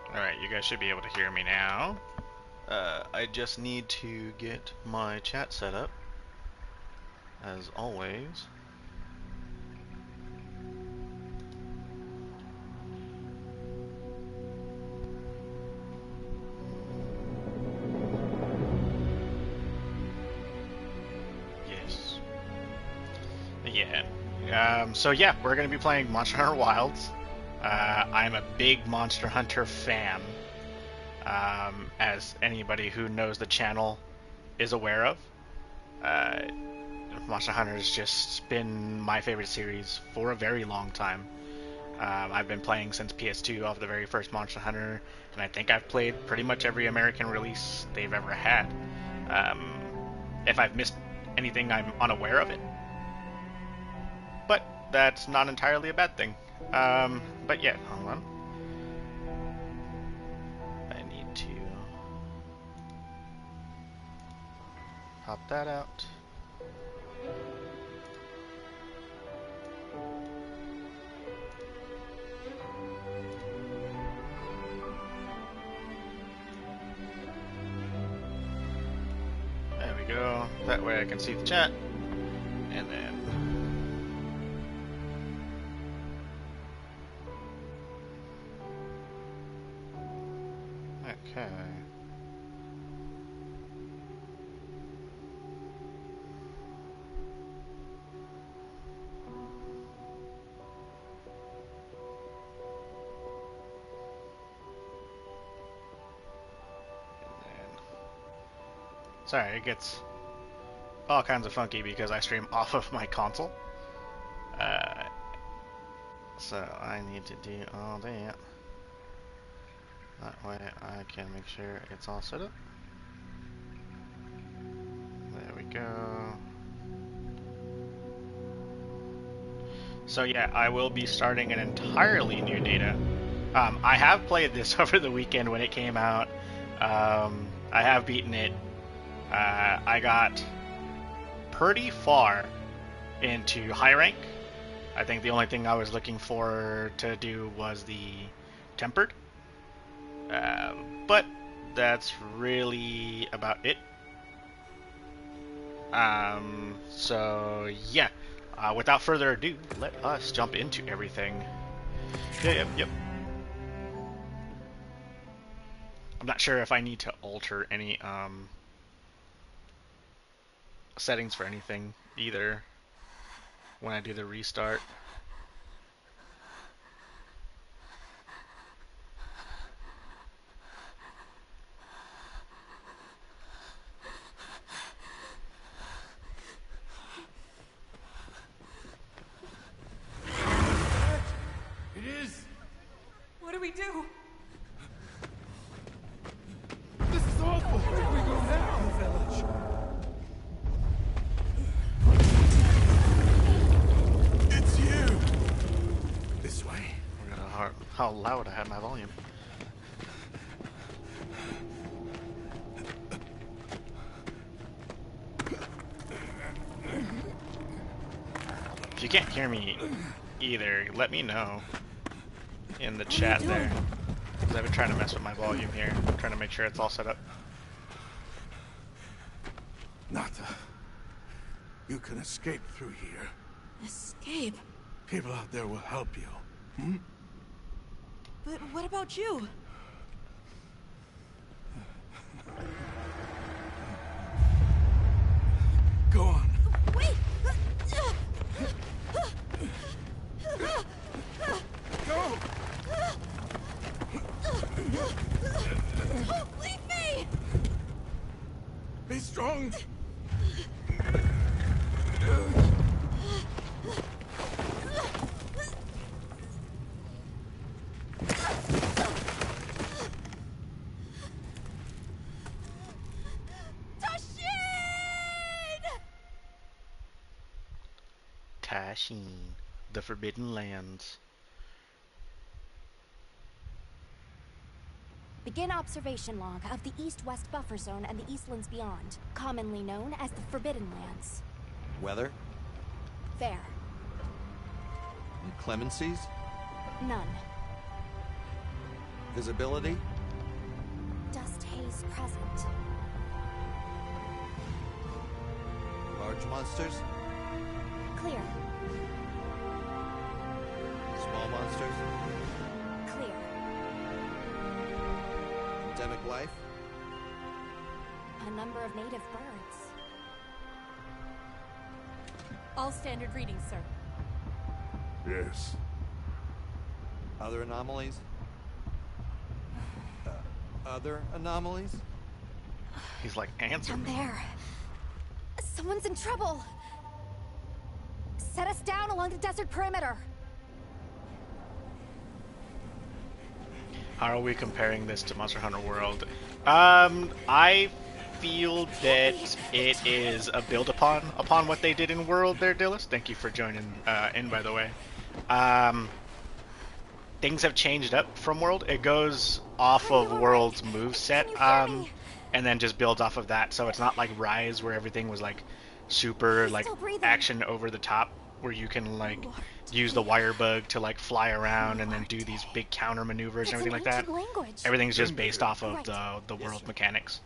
Alright, you guys should be able to hear me now. I just need to get my chat set up, as always. Yes. Yeah. So yeah, we're going to be playing Monster Hunter Wilds. I'm a big Monster Hunter fan, as anybody who knows the channel is aware of. Uh, Monster Hunter has just been my favorite series for a very long time. I've been playing since PS2 off the very first Monster Hunter, and I think I've played pretty much every American release they've ever had. Um, if I've missed anything, I'm unaware of it, but that's not entirely a bad thing. But yeah, hold on. I need to pop that out. There we go. That way I can see the chat. And then... Okay. Sorry, it gets all kinds of funky because I stream off of my console. Uh, so I need to do all that. That way I can make sure it's all set up. There we go. So yeah, I will be starting an entirely new data. I have played this over the weekend when it came out. I have beaten it. I got pretty far into high rank. I think the only thing I was looking for to do was the tempered. But that's really about it. So yeah, without further ado, let us jump into everything. Yep. I'm not sure if I need to alter any settings for anything either when I do the restart. What do we do? This is awful! Where do we go now? Village. It's you! This way? How loud I had my volume. If you can't hear me either, let me know in the chat there. Because I've been trying to mess with my volume here. I'm trying to make sure it's all set up. Nata, you can escape through here. Escape? People out there will help you. Hmm? But what about you? Go on. Wait! Go! Don't leave me! Be strong! Tashin, the Forbidden Lands. Begin observation log of the East-West Buffer Zone and the Eastlands beyond, commonly known as the Forbidden Lands. Weather? Fair. Inclemencies? None. Visibility? Dust haze present. Large monsters? Clear. Small monsters? Clear. Endemic life? A number of native birds. All standard readings, sir. Yes. Other anomalies? Other anomalies? He's like, answer Down me. there. Someone's in trouble. Set us down along the desert perimeter. How are we comparing this to Monster Hunter World? I feel that it is a build upon what they did in World there, Dillis. Thank you for joining in, by the way. Things have changed up from World. It goes off of World's moveset, and then just builds off of that. So it's not like Rise, where everything was like super like action over the top, where you can like use the wire bug to like fly around and then do these big counter maneuvers and everything like that. Everything's just based off of the World mechanics.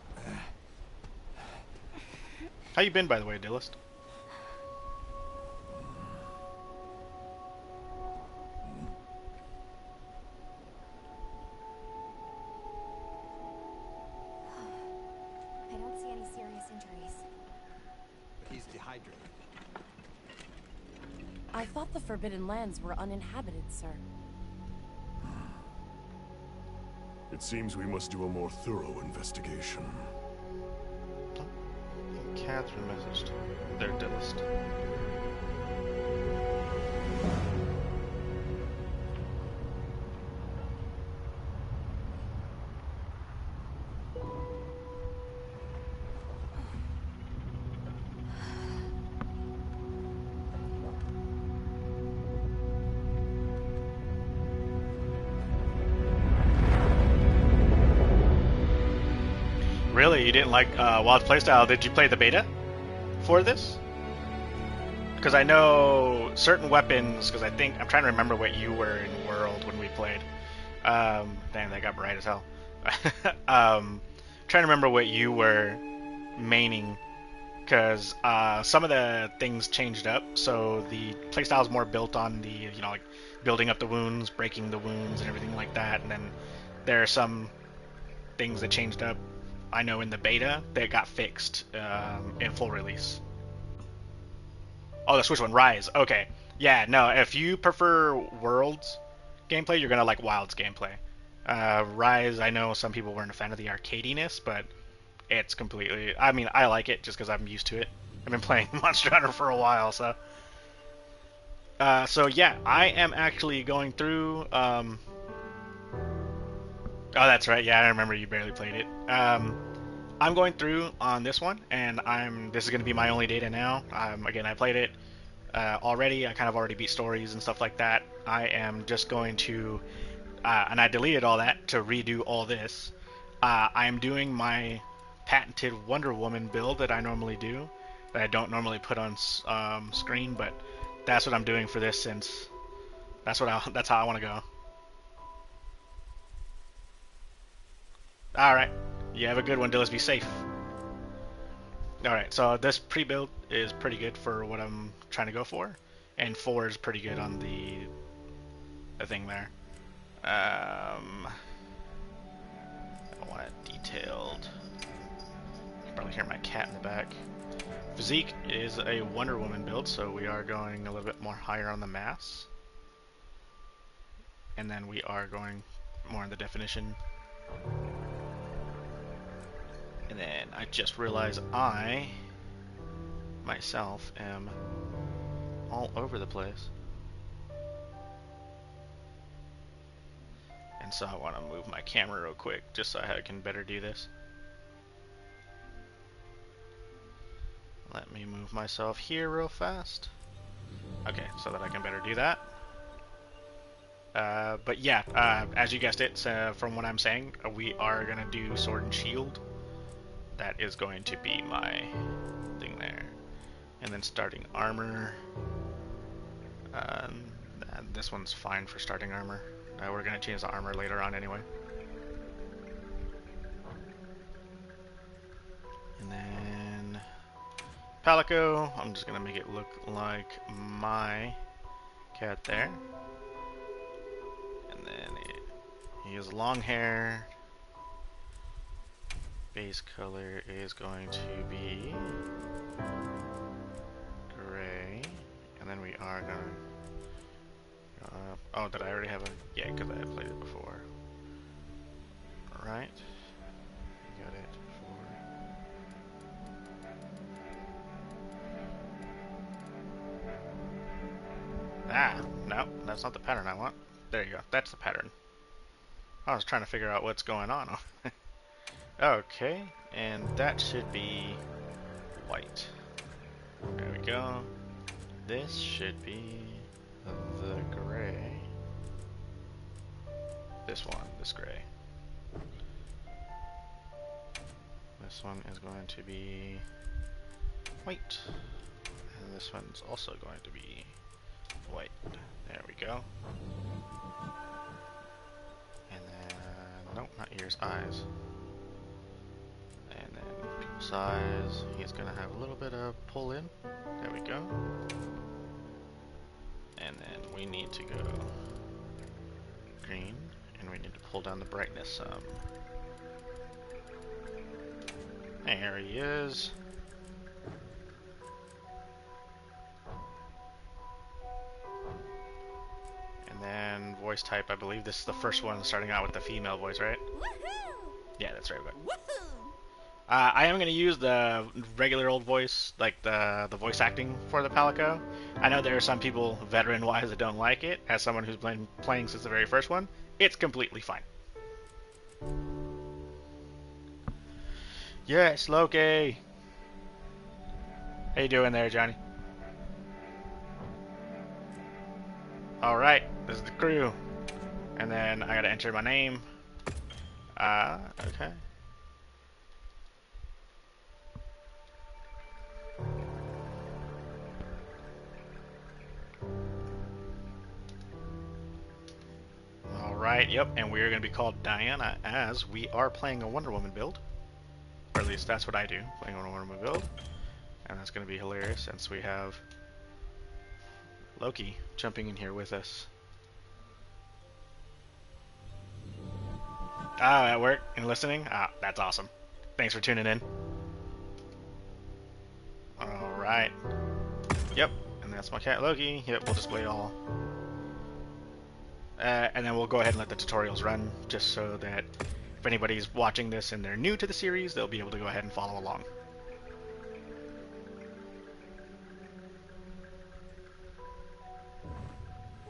How you been, by the way, Dillist? I don't see any serious injuries. He's dehydrated. I thought the Forbidden Lands were uninhabited, sir. It seems we must do a more thorough investigation. Catherine messaged their Dillist. Really? You didn't like Wild's playstyle? Did you play the beta for this? Because I know certain weapons, because I'm trying to remember what you were in World when we played. Damn, that got bright as hell. Trying to remember what you were maining, because some of the things changed up, so the playstyle is more built on the, like building up the wounds, breaking the wounds, and everything like that, and then there are some things that changed up, I know, in the beta that got fixed in full release. Oh, the Switch one, Rise. Okay. Yeah, no, if you prefer World's gameplay, you're going to like Wild's gameplay. Rise, I know some people weren't a fan of the arcadiness, but it's completely... I mean, I like it just because I'm used to it. I've been playing Monster Hunter for a while, so... So yeah, I am actually going through... Oh, that's right. Yeah, I remember you barely played it. I'm going through on this one, and this is going to be my only data now. Again, I played it already. I kind of already beat stories and stuff like that. I am just going to, and I deleted all that to redo all this. I am doing my patented Wonder Woman build that I normally do, that I don't normally put on screen, but that's what I'm doing for this, since that's how I want to go. All right. You have a good one, Dillis. Be safe. Alright, so this pre-build is pretty good for what I'm trying to go for. And 4 is pretty good on the thing there. I want it detailed. You can probably hear my cat in the back. Physique is a Wonder Woman build, so we are going a little bit more higher on the mass. And then we are going more in the definition. And then I just realized I, myself, am all over the place. And so I want to move my camera real quick, just so I can better do this. Let me move myself here real fast. Okay, so that I can better do that. But yeah, as you guessed it, from what I'm saying, we are going to do Sword and Shield. That is going to be my thing there. And then starting armor. This one's fine for starting armor. We're gonna change the armor later on anyway. And then Palico, I'm just gonna make it look like my cat there. And then he has long hair. Base color is going to be gray. And then we are gonna oh, did I already have a... Yeah, because I had played it before. Alright. Got it before. Ah, no, that's not the pattern I want. There you go, that's the pattern. I was trying to figure out what's going on. Okay, and that should be white. There we go. This should be the gray. This one, this gray. This one is going to be white. And this one's also going to be white. There we go. And then, nope, not ears, eyes. And then people's eyes, he's gonna have a little bit of pull in. There we go. And then we need to go green, and we need to pull down the brightness some. There he is. And then voice type, I believe this is the first one starting out with the female voice, right? Woohoo! Yeah, that's right. Woohoo! I am going to use the regular old voice, like the voice acting for the Palico. I know there are some people, veteran-wise, that don't like it. As someone who's been playing since the very first one, it's completely fine. Yes, Loki! How you doing there, Johnny? Alright, this is the crew. And then I gotta enter my name. Okay. Alright, yep, and we are going to be called Diana as we are playing a Wonder Woman build. Or at least that's what I do, playing a Wonder Woman build. And that's going to be hilarious since we have Loki jumping in here with us. Ah, at work and listening? Ah, that's awesome. Thanks for tuning in. Alright. Yep, and that's my cat Loki. Yep, we'll display all. And then we'll go ahead and let the tutorials run, just so that if anybody's watching this and they're new to the series, they'll be able to go ahead and follow along.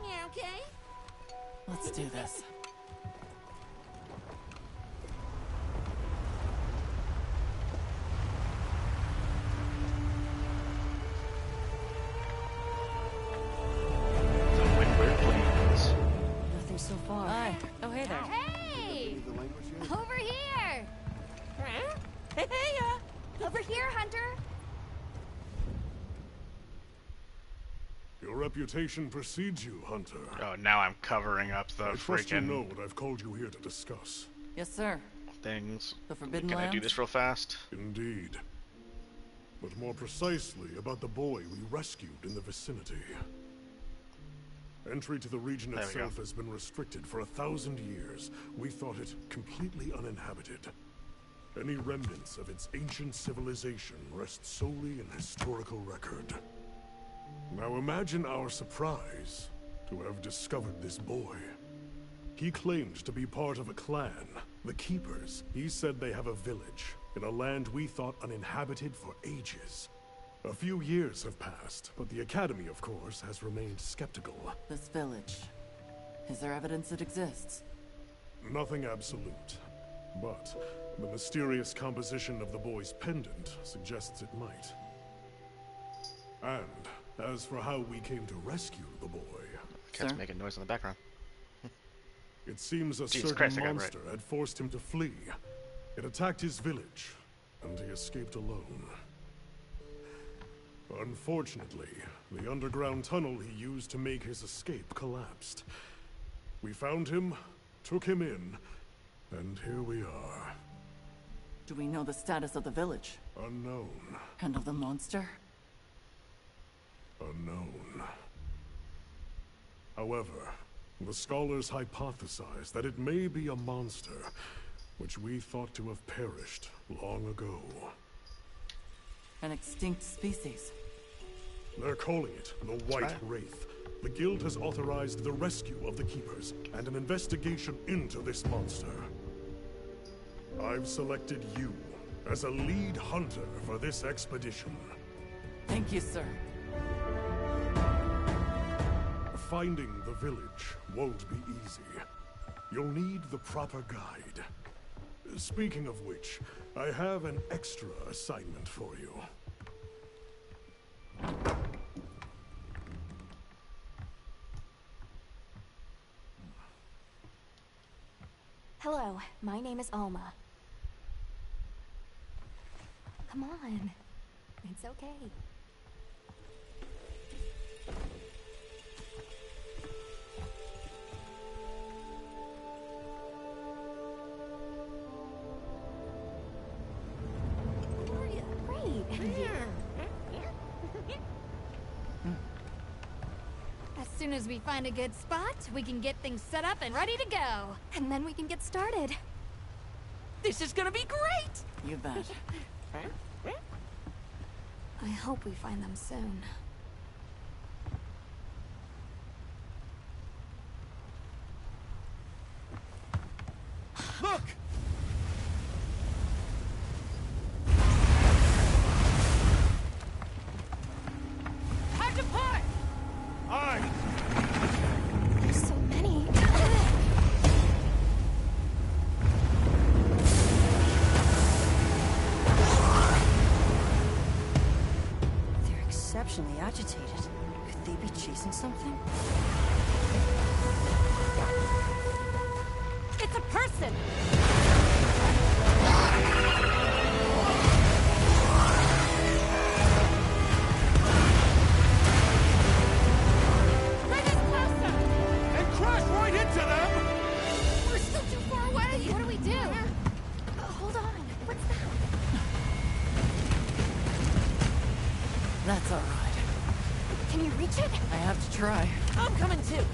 Yeah, okay. Let's do this. The Windward Plains. Nothing so far. Hi. Oh, hey there. Hey! The language yet? Over here! Huh? Hey, Over here, Hunter! Your reputation precedes you, Hunter. Oh, now I'm covering up the I trust you know freaking what I've called you here to discuss. Yes, sir. things. The Forbidden Can I do Lands? this real fast? Indeed. But more precisely about the boy we rescued in the vicinity. Entry to the region There we itself go. has been restricted for 1,000 years. We thought it completely uninhabited. Any remnants of its ancient civilization rest solely in historical record. Now imagine our surprise to have discovered this boy. He claimed to be part of a clan, the Keepers. He said they have a village in a land we thought uninhabited for ages. A few years have passed, but the Academy, of course, has remained skeptical. This village. Is there evidence it exists? Nothing absolute. But the mysterious composition of the boy's pendant suggests it might. And as for how we came to rescue the boy, Cat's Sir? making noise in the background. it seems a Jesus certain Christ, I got it monster had forced him to flee. It attacked his village, and he escaped alone. Unfortunately, the underground tunnel he used to make his escape collapsed. We found him, took him in, and here we are. Do we know the status of the village? Unknown. And of the monster? Unknown. However, the scholars hypothesize that it may be a monster, which we thought to have perished long ago. An extinct species. They're calling it the White Wraith. The Guild has authorized the rescue of the Keepers and an investigation into this monster. I've selected you as a lead hunter for this expedition. Thank you, sir. Finding the village won't be easy. You'll need the proper guide. Speaking of which, I have an extra assignment for you. Hello, my name is Alma. Come on. It's okay. Great. As soon as we find a good spot, we can get things set up and ready to go. And then we can get started. This is gonna be great! You bet. I hope we find them soon. Look! Time to part! Aye! There's so many. They're exceptionally agitated. Could they be chasing something? It's a person! Bring us closer! And crash right into them! We're still too far away! What do we do? Hold on. What's that? That's all right. Can you reach it? I have to try. I'm coming too.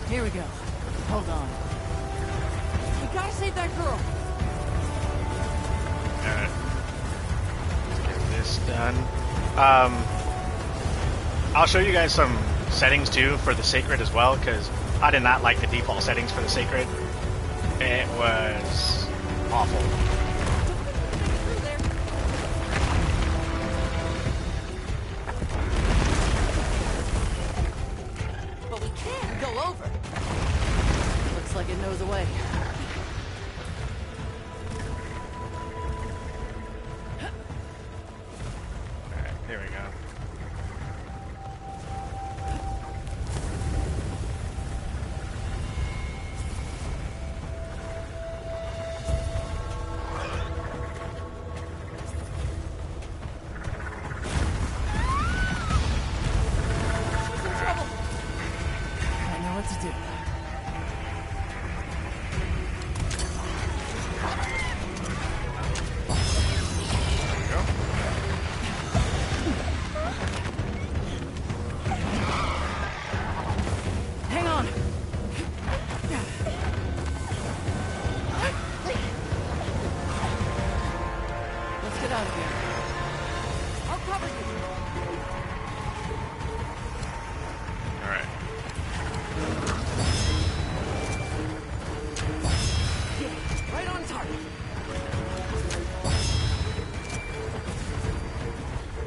Here we go. Hold on. We gotta save that girl. Alright. Let's get this done. I'll show you guys some settings too for the Sacred as well, because I did not like the default settings for the Sacred. It was awful. But we can go over. Looks like it knows a way. Alright, here we go. I know what to do.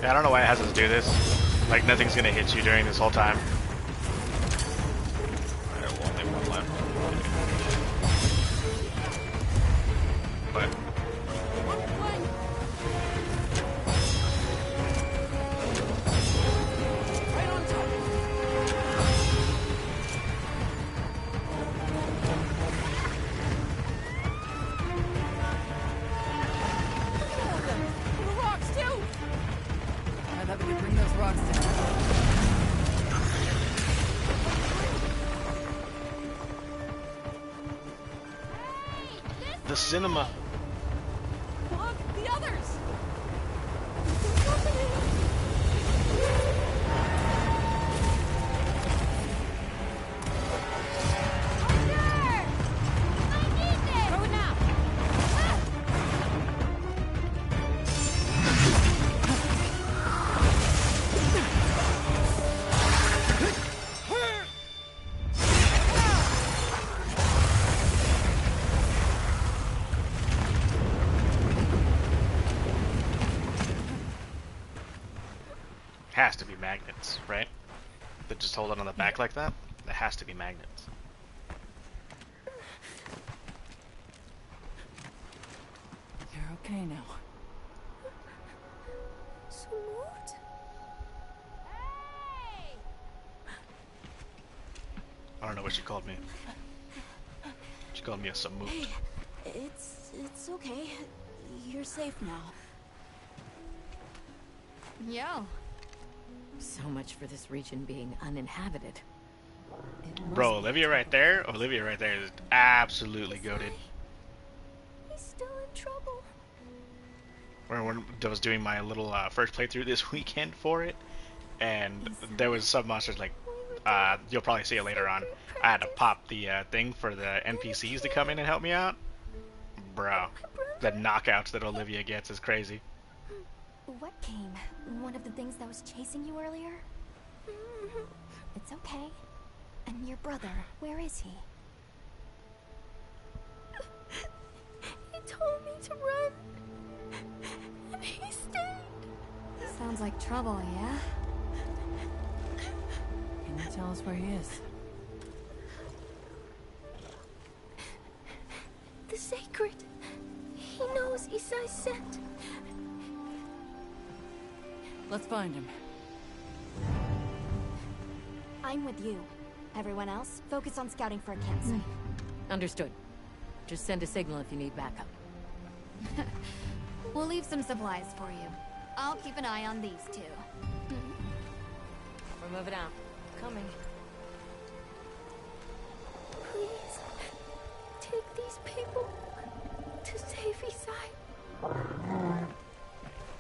Yeah, I don't know why it has us do this. Like, nothing's gonna hit you during this whole time. Alright, well, only one left. But... Right on target. The rocks too. I thought we could bring those rocks down. The cinema. Look, the others. Throw it now. Has to be magnets, right? That just hold it on the back like that? It has to be magnets. You're okay now. Smooth? I don't know what she called me. She called me a samoot. Hey, it's okay. You're safe now. Yo. So much for this region being uninhabited. Bro, Olivia right there? Olivia right there is absolutely goated. He's still in trouble. When I was doing my little first playthrough this weekend for it, and there was some monsters like, you'll probably see it later on. I had to pop the thing for the NPCs to come in and help me out. Bro, the knockouts that Olivia gets is crazy. What came? One of the things that was chasing you earlier? It's okay. And your brother, where is he? He told me to run. And he stayed. Sounds like trouble, yeah? Can you tell us where he is? The Sacred. He knows Isai sent. Let's find him. I'm with you. Everyone else, focus on scouting for a campsite. Understood. Just send a signal if you need backup. We'll leave some supplies for you. I'll keep an eye on these two. We're moving out. Coming. Please, take these people to save Isai.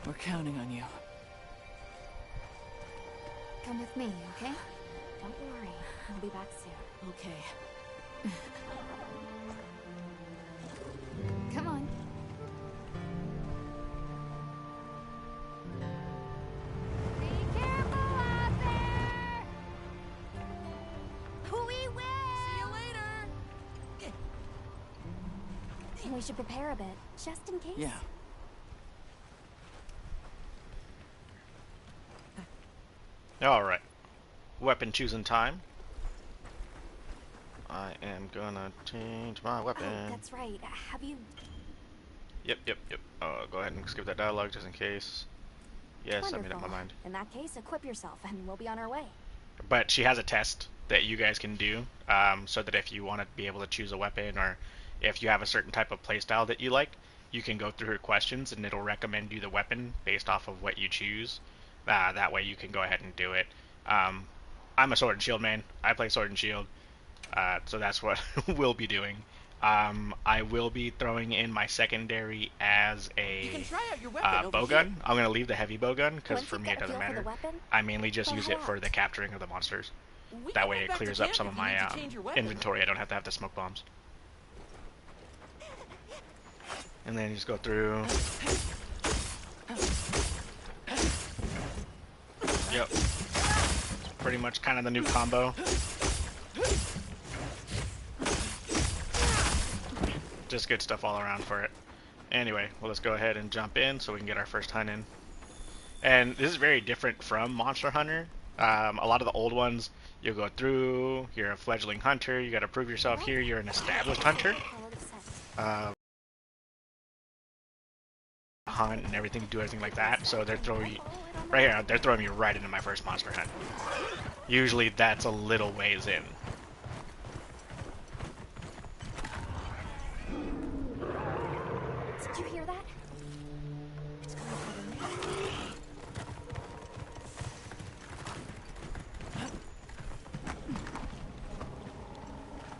We're counting on you. Come with me, okay? Don't worry, I'll be back soon. Okay. Come on. Be careful out there! We will! See you later. We should prepare a bit, just in case. Yeah. Alright. Weapon choosing time. I am gonna change my weapon. Oh, that's right. Have you... Yep. Go ahead and skip that dialogue just in case. Yes, I made up my mind. In that case, equip yourself and we'll be on our way. But she has a test that you guys can do, so that if you want to be able to choose a weapon, or if you have a certain type of playstyle that you like, you can go through her questions and it'll recommend you the weapon based off of what you choose. That way you can go ahead and do it. I'm a Sword and Shield man. I play Sword and Shield, so that's what we'll be doing. I will be throwing in my secondary as a bowgun. I'm going to leave the heavy bowgun because for me it doesn't matter. I mainly just use it for the capturing of the monsters. That way it clears up some of my inventory. I don't have to have the smoke bombs. And then you just go through. Yep. Pretty much kind of the new combo. Just good stuff all around for it. Anyway, well, let's go ahead and jump in so we can get our first hunt in. And this is very different from Monster Hunter. A lot of the old ones, you go through, you're a fledgling hunter, you gotta prove yourself. Here, you're an established hunter. Hunt and everything, do everything like that. So they're throwing you, right here, they're throwing me right into my first monster hunt. Usually that's a little ways in. Did you hear that? It's coming from the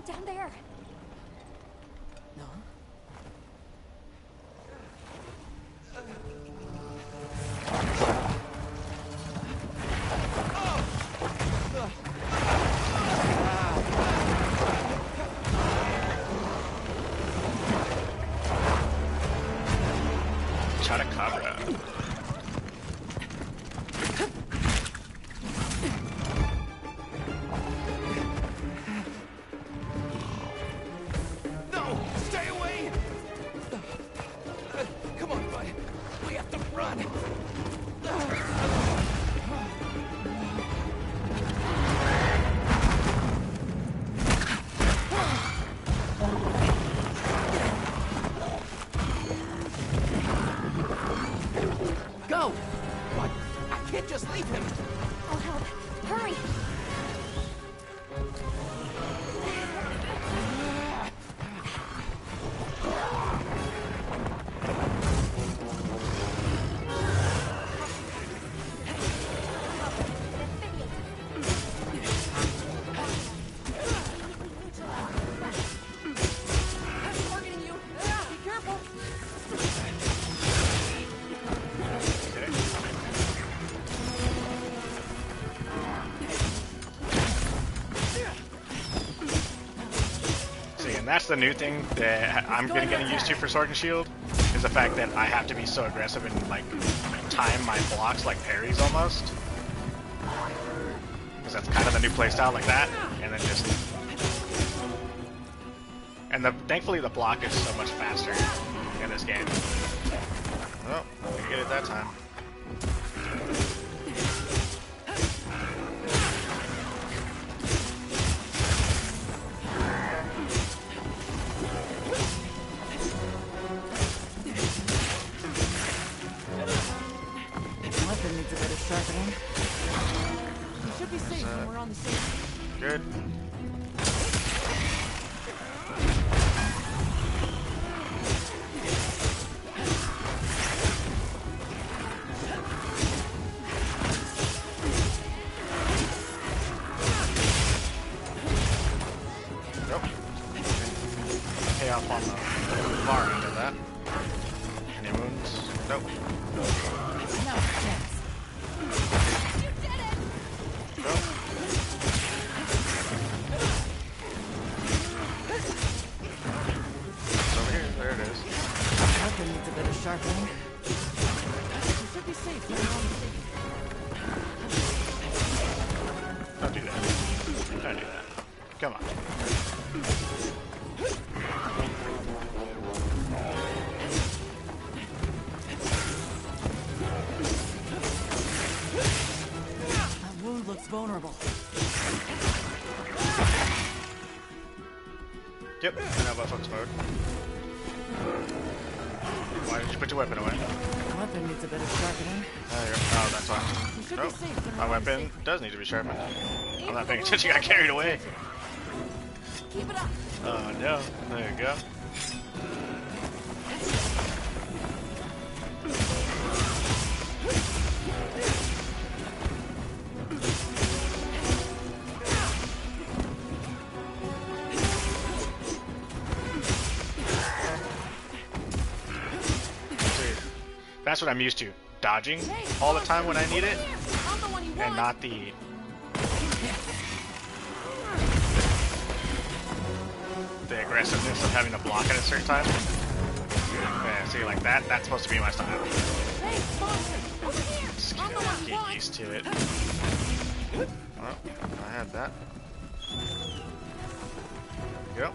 down there. No? Chotacabra. No! Stay away! Come on, bud. We have to run. Go! What? I can't just leave him. I'll help. Hurry! Targeting you. Be careful. See, and that's the new thing that I'm getting used to for Sword and Shield, is the fact that I have to be so aggressive and like time my blocks like parries almost. Because that's kind of the new playstyle, like that, and then just. And thankfully the block is so much faster in this game. Oh, we get it that time. Weapon needs a bit of sharpening. We should be safe when we're on the same. Good. Nope. Pay off on the far end of that. Any wounds? Nope. Now it's a chance. Nope. It's over here. There it is. Weapon needs a bit of sharpening. We should be safe when we're on the same. Don't do that. Don't do that. Come on. That wound looks vulnerable. Yep, I know about Fox mode. Why did you put your weapon away? Weapon needs a bit of sharpening. There you go. Oh, that's why. Nope. My weapon does need to be sharpened. I'm not paying attention, I got carried away. Keep it up. Oh no. There you go. That's what I'm used to. Dodging all the time when I need it, I'm the one you and want. not the aggressiveness of having to block at a certain time. Yeah, see, like that, that's supposed to be my style. Hey, sponsor. Over here. Just I'm the one you get want. used to it. Well, I had that. There we go.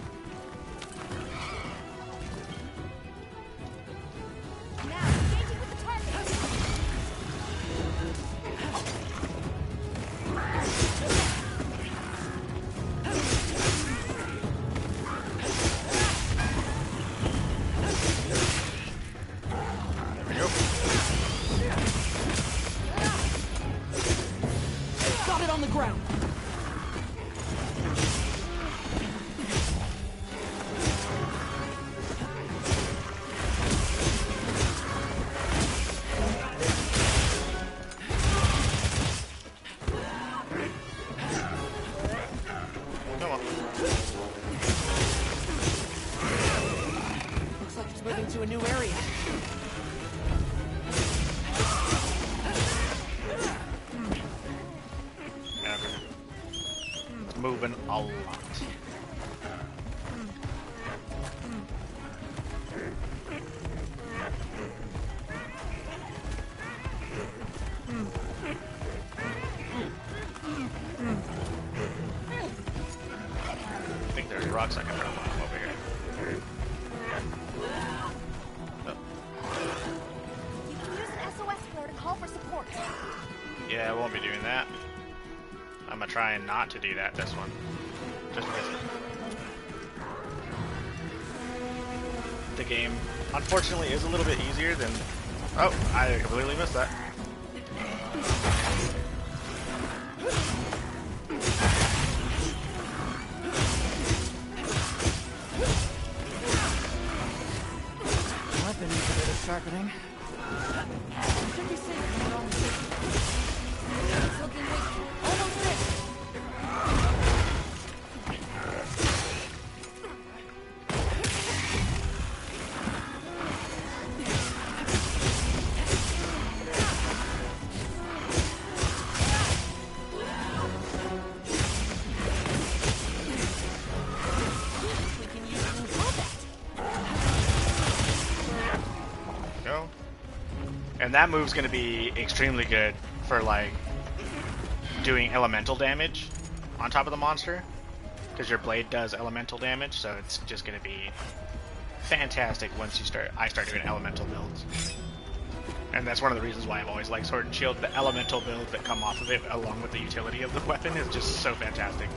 Now, engaging with the target. Got it on the ground. Come on. Looks like it's moving to a new area. It's moving a lot. I think there's rocks I can throw over here. Oh. You can use an SOS flare to call for support. Yeah, I won't be doing that. I'm gonna try and not to do that this one. Just because the game, unfortunately, is a little bit easier than... Oh, I completely missed that. Weapon needs a bit of sharpening. Should be safe when we're on the ship. It's looking weak. Almost there. We can use it in combat. Go. And that move's gonna be extremely good for like doing elemental damage on top of the monster, because your blade does elemental damage, so it's just gonna be fantastic once I start doing elemental builds. And that's one of the reasons why I've always liked Sword and Shield. The elemental builds that come off of it, along with the utility of the weapon, is just so fantastic.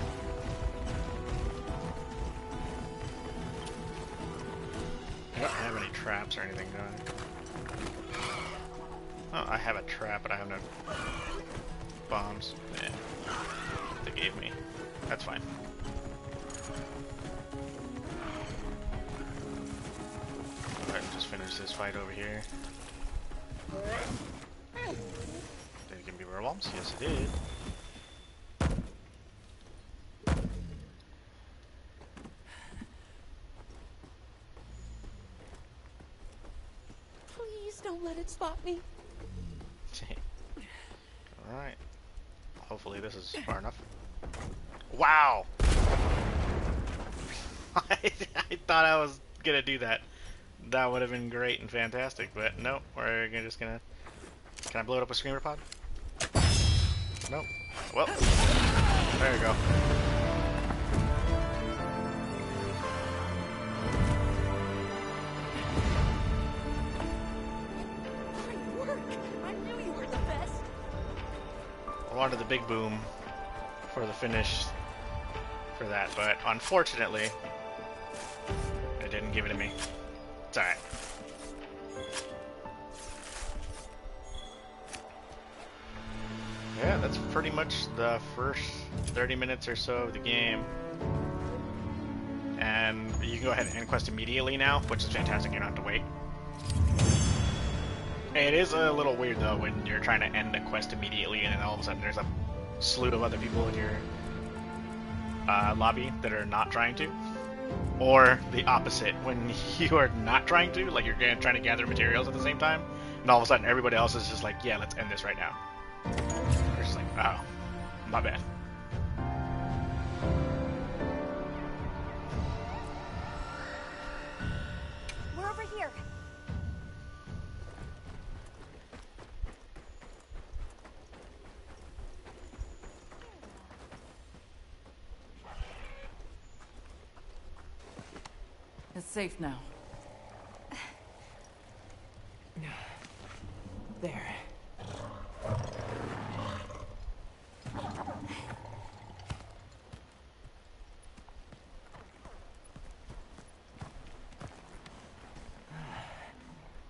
I don't have any traps or anything, do I? Oh, I have a trap, but I have no bombs. Yeah. They gave me. That's fine. Alright, just finish this fight over here. Did it give me bombs? Yes, it did. Please don't let it spot me. Alright. Hopefully this is far enough. Wow! I thought I was gonna do that. That would have been great and fantastic, but no, we're just gonna... Can I blow it up with Screamer Pod? Nope. Well, there you go. Great work. I knew you were the best. I wanted the big boom for the finish for that, but unfortunately, it didn't give it to me. It's alright. Yeah, that's pretty much the first 30 minutes or so of the game. And you can go ahead and end quest immediately now, which is fantastic. You don't have to wait. It is a little weird though when you're trying to end a quest immediately and then all of a sudden there's a slew of other people in your lobby that are not trying to. Or the opposite, when you are not trying to, like you're trying to gather materials at the same time, and all of a sudden everybody else is just like, yeah, let's end this right now. You're just like, oh, my bad. We're over here. It's safe now. There.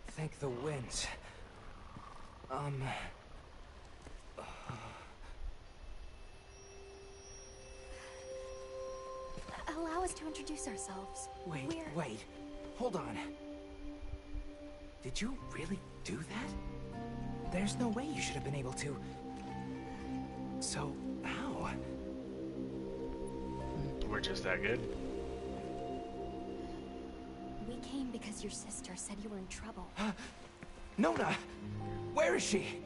Thank the winds. allow us to introduce ourselves. Wait. Hold on. Did you really do that? There's no way you should have been able to. So, how? We're just that good. We came because your sister said you were in trouble. Nona! Where is she?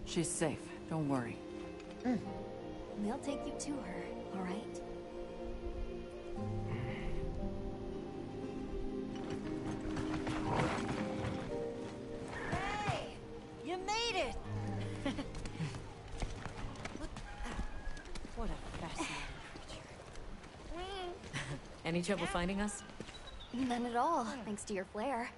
She's safe. Don't worry. We'll take you to her, all right? Hey! You made it! What a fascinating creature. Any trouble finding us? None at all, thanks to your flair.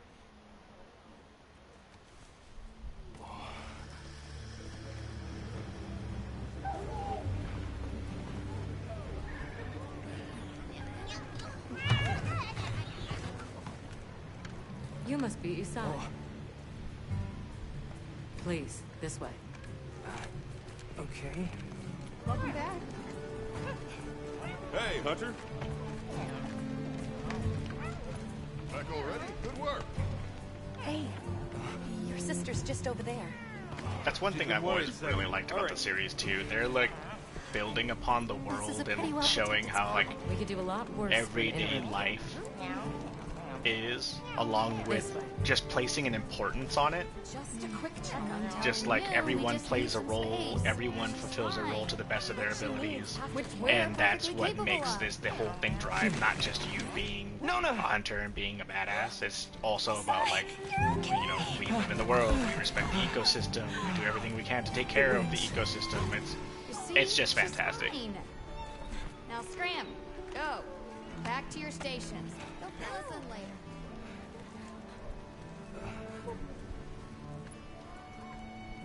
You must be Isai. Please, this way. Okay. Welcome back. Hey, Hunter. Back already? Good work. Hey, your sister's just over there. That's one thing I've always really liked about the series too. They're like building upon the world and showing how like We could do a lot worse. everyday life is, along with just placing an importance on it. Just a quick check on Just like everyone plays a role, everyone fulfills a role to the best of their abilities, and that's what makes the whole thing drive. Not just you being a hunter and being a badass. It's also about like, you know, we live in the world, we respect the ecosystem, we do everything we can to take care of the ecosystem. It's just fantastic. Now scram. Go. Back to your stations. They'll fill us in later.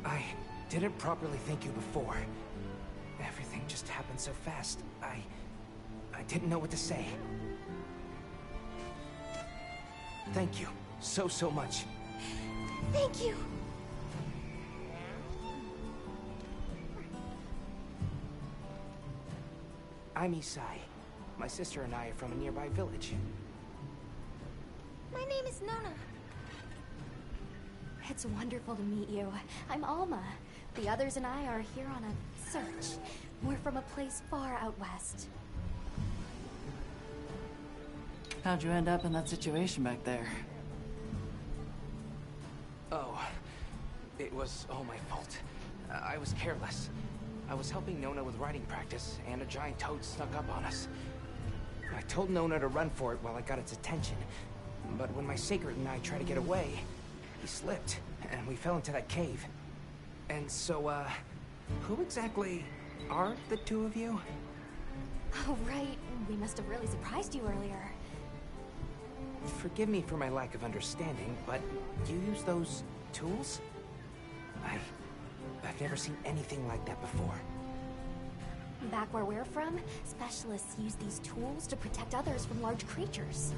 I didn't properly thank you before. Everything just happened so fast. I didn't know what to say. Thank you so much. Thank you. I'm Isai. My sister and I are from a nearby village. My name is Nona. It's wonderful to meet you. I'm Alma. The others and I are here on a search. We're from a place far out west. How'd you end up in that situation back there? Oh, it was all my fault. I was careless. I was helping Nona with writing practice, and a giant toad snuck up on us. I told Nona to run for it while I got its attention, but when my sacred and I tried to get away, he slipped, and we fell into that cave. And so, who exactly are the two of you? Oh, right. We must have really surprised you earlier. Forgive me for my lack of understanding, but you use those tools? I've never seen anything like that before. Back where we're from, specialists use these tools to protect others from large creatures.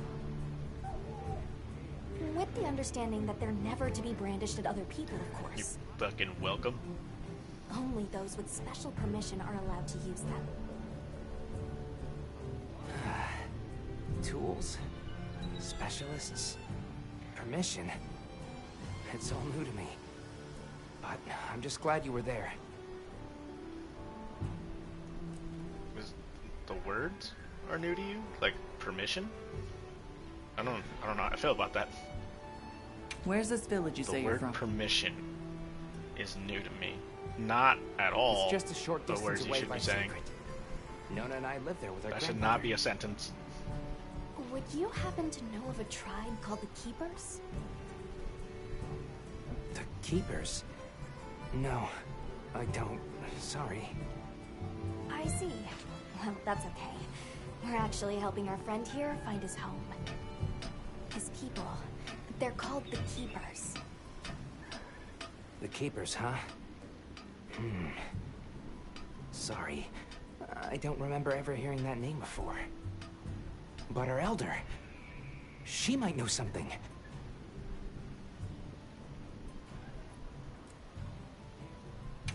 With the understanding that they're never to be brandished at other people, of You course. fucking welcome. Only those with special permission are allowed to use them. Tools? Specialists? Permission? It's all new to me. But I'm just glad you were there. Is the words are new to you? Like permission? I don't know how I feel about that. Where's this village you The say you're word from? permission is new to me. Not at all. It's just a short the distance words you away should by be saying. Secret. Nona and I live there with our That should grandmother. not be a sentence. Would you happen to know of a tribe called the Keepers? The Keepers? No, I don't. Sorry. I see. Well, that's okay. We're actually helping our friend here find his home. His people. They're called the Keepers. The Keepers, huh? Sorry. I don't remember ever hearing that name before. But our elder... she might know something.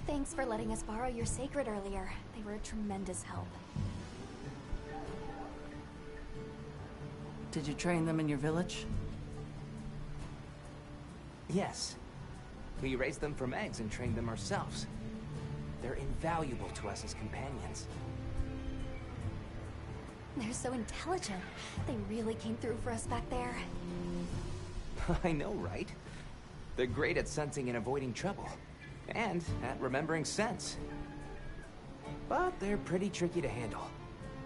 Thanks for letting us borrow your sacred earlier. They were a tremendous help. Did you train them in your village? Yes. We raised them from eggs and trained them ourselves. They're invaluable to us as companions. They're so intelligent. They really came through for us back there. I know, right? They're great at sensing and avoiding trouble. And at remembering scents. But they're pretty tricky to handle.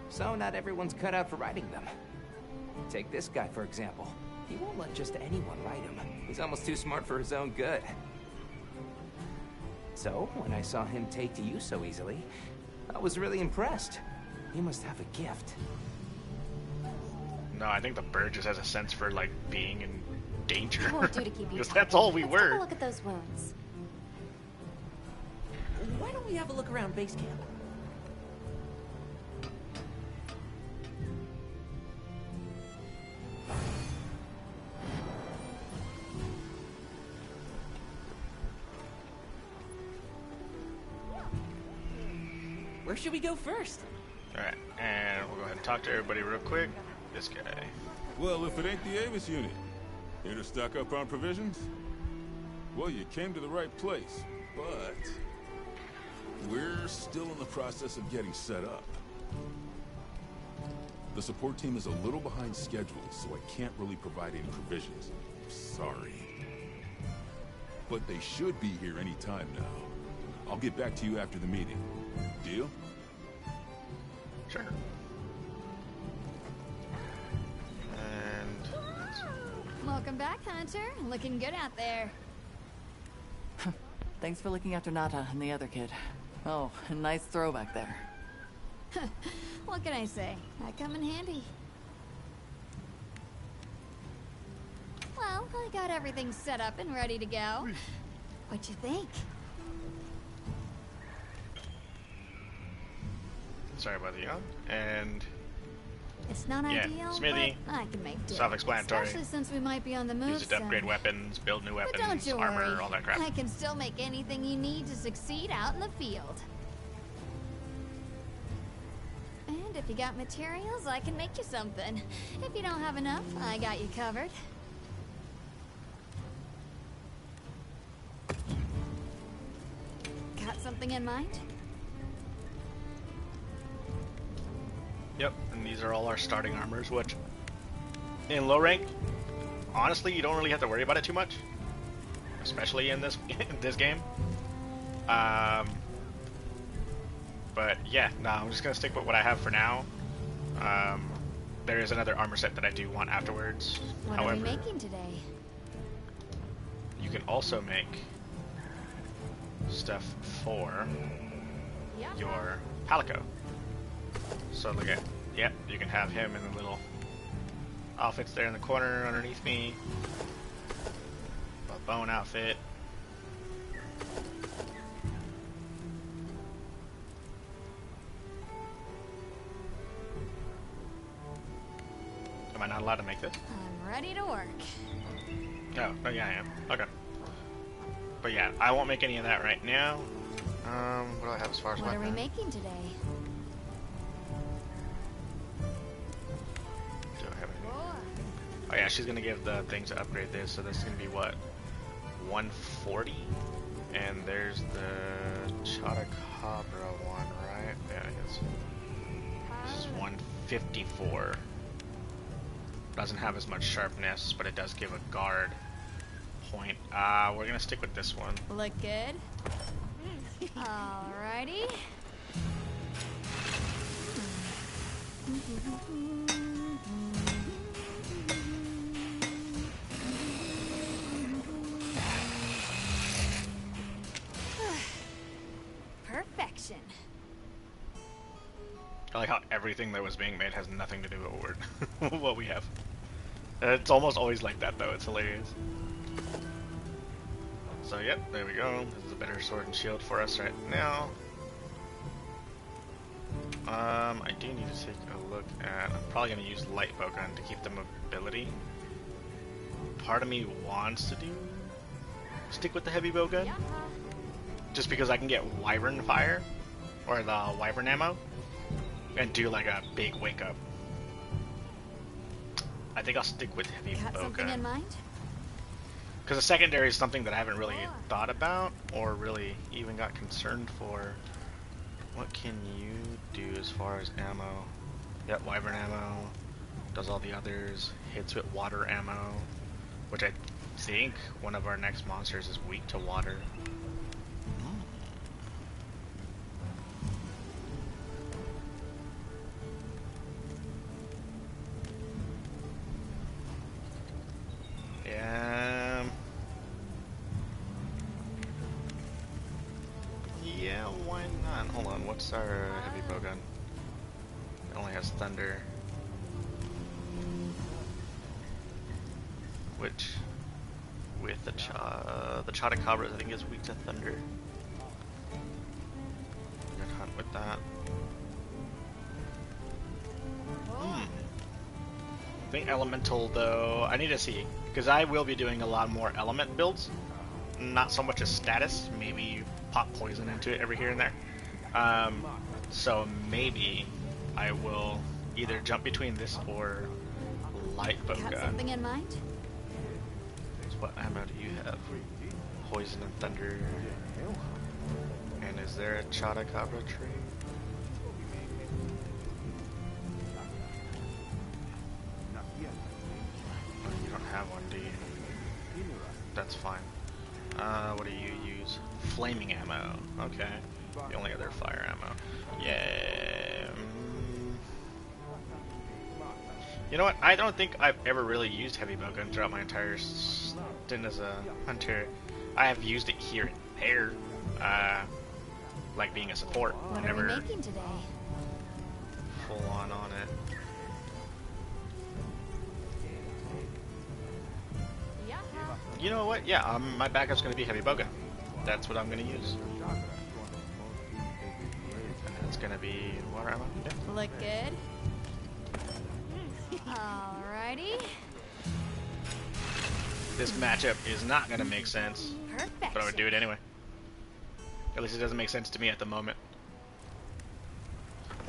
So not everyone's cut out for riding them. Take this guy, for example. He won't let just anyone ride him. He's almost too smart for his own good. So, when I saw him take to you so easily, I was really impressed. He must have a gift. No, I think the bird just has a sense for, like, being in danger. It won't do to keep you Because talking. that's all we Let's were. take a look at those wounds. Why don't we have a look around base camp? Where should we go first? Alright, and we'll go ahead and talk to everybody real quick. This guy. Well, if it ain't the Avis unit. Here to stock up on provisions? Well, you came to the right place, but we're still in the process of getting set up. The support team is a little behind schedule, so I can't really provide any provisions. Sorry. But they should be here any time now. I'll get back to you after the meeting. Deal? Sure. And Welcome back, Hunter. Looking good out there. Thanks for looking after Nata and the other kid. Oh, a nice throw back there. What can I say? I come in handy. Well, I got everything set up and ready to go. What you think? sorry about the yawn. And It's not yeah, ideal, Smithy, but I can make do. self-explanatory. Especially since we might be on the move use it to upgrade soon. weapons, build new But don't weapons, you armor, worry. all that crap. I can still make anything you need to succeed out in the field. And if you got materials, I can make you something. If you don't have enough, I got you covered. Got something in mind? Yep, and these are all our starting armors, which in low rank, honestly, you don't really have to worry about it too much, especially in this this game. But yeah, no, I'm just gonna stick with what I have for now. There is another armor set that I do want afterwards. What However, are we making today? you can also make stuff for your Palico. So look at, yep, you can have him in the little outfits there in the corner underneath me. A bone outfit. Am I not allowed to make this? I'm ready to work. Oh, yeah, I am. Okay. But yeah, I won't make any of that right now. What do I have as far as What are we weapons? making today? Do I have any? Oh yeah, she's gonna give the thing to upgrade this, so this is gonna be what? 140? And there's the Chotacabra one, right? Yeah, it is. This is 154. Doesn't have as much sharpness, but it does give a guard point. We're gonna stick with this one. Look good? Alrighty. Perfection. I like how everything that was being made has nothing to do with what we have. It's almost always like that though, it's hilarious. So yep, there we go. This is a better sword and shield for us right now. I do need to take a look at, I'm probably going to use light bowgun to keep the mobility. Part of me wants to stick with the heavy bowgun, just because I can get wyvern fire, or the wyvern ammo, and do like a big wake up. I think I'll stick with heavy Got something in bokeh. mind? Because the secondary is something that I haven't really thought about or really even got concerned for. What can you do as far as ammo? Yep, wyvern ammo. Does all the others. Hits with water ammo. Which I think one of our next monsters is weak to water. Yeah, why not? Hold on, what's our heavy bowgun? It only has thunder. Which, with the Chotacabras, I think is weak to thunder. I'm gonna hunt with that. I think elemental though, I need to see, because I will be doing a lot more element builds, not so much a status, maybe pop poison into it every here and there. So maybe I will either jump between this or light bowgun. Got something in mind? So what ammo do you have? Poison and thunder. And is there a Chotacabra tree? You don't have one, do you? That's fine. What do you use? Flaming ammo. Okay. The only other fire ammo. Yeah. You know what? I don't think I've ever really used heavy bowgun throughout my entire stint as a hunter. I have used it here and there, like being a support. What Never are we making today? full on it. Yeah. You know what? Yeah, my backup's going to be heavy bowgun. That's what I'm going to use. And that's going to be water ammo. Yeah. Look good. Alrighty. This matchup is not going to make sense, Perfect. but I would do it anyway. At least it doesn't make sense to me at the moment.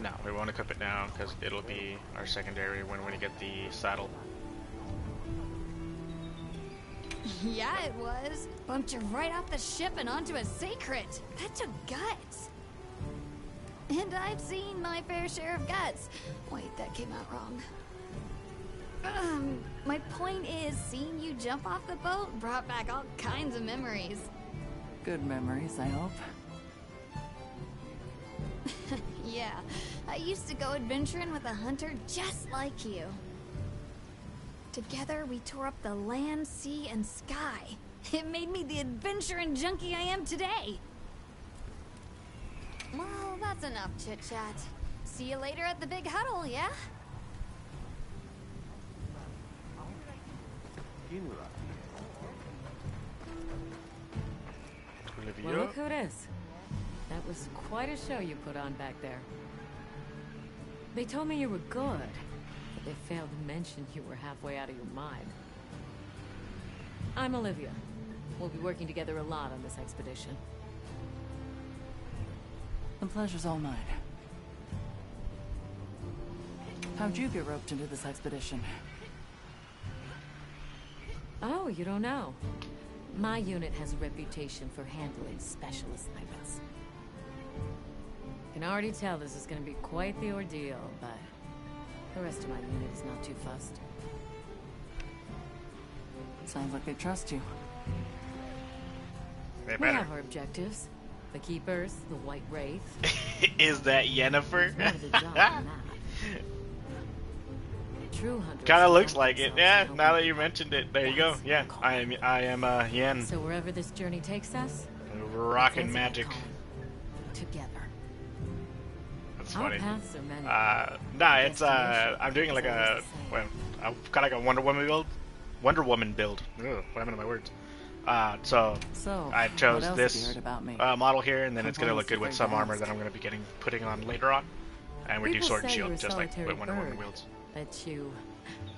No, we won't equip it now because it'll be our secondary when we get the saddle. Yeah, it was. Bumped you right off the ship and onto a secret. That took guts. And I've seen my fair share of guts. Wait, that came out wrong. My point is, seeing you jump off the boat brought back all kinds of memories. Good memories, I hope. Yeah, I used to go adventuring with a hunter just like you. Together, we tore up the land, sea, and sky. It made me the adventuring junkie I am today. Well, that's enough chit-chat. See you later at the big huddle, yeah? Olivia. Well, look who it is. That was quite a show you put on back there. They told me you were good, but they failed to mention you were halfway out of your mind. I'm Olivia. We'll be working together a lot on this expedition. The pleasure's all mine. How'd you get roped into this expedition? Oh, you don't know. My unit has a reputation for handling special assignments. Can already tell this is going to be quite the ordeal, but the rest of my unit is not too fussed. Sounds like they trust you. They We better. have our objectives. The Keepers, the White Wraith. Is that Yennefer? More to the job than that. True hunters. Kind of looks conduct like it. themselves Yeah, in now open that you mentioned it. There you go. Yeah, I am Yen. So wherever this journey takes us, Rockin' let's magic. get together. That's Our funny. paths are many. Nah, it's Destination I'm doing like is always a the same. well, I've got like a Wonder Woman build. Ugh, what happened to my words? So So, I chose what else have this you heard about me? model here, and then it's gonna look Components good with are some very armor vast. that I'm gonna be putting on later on, and we do People sword and say you're shield a just like solitary what Wonder Woman bird, wields. that you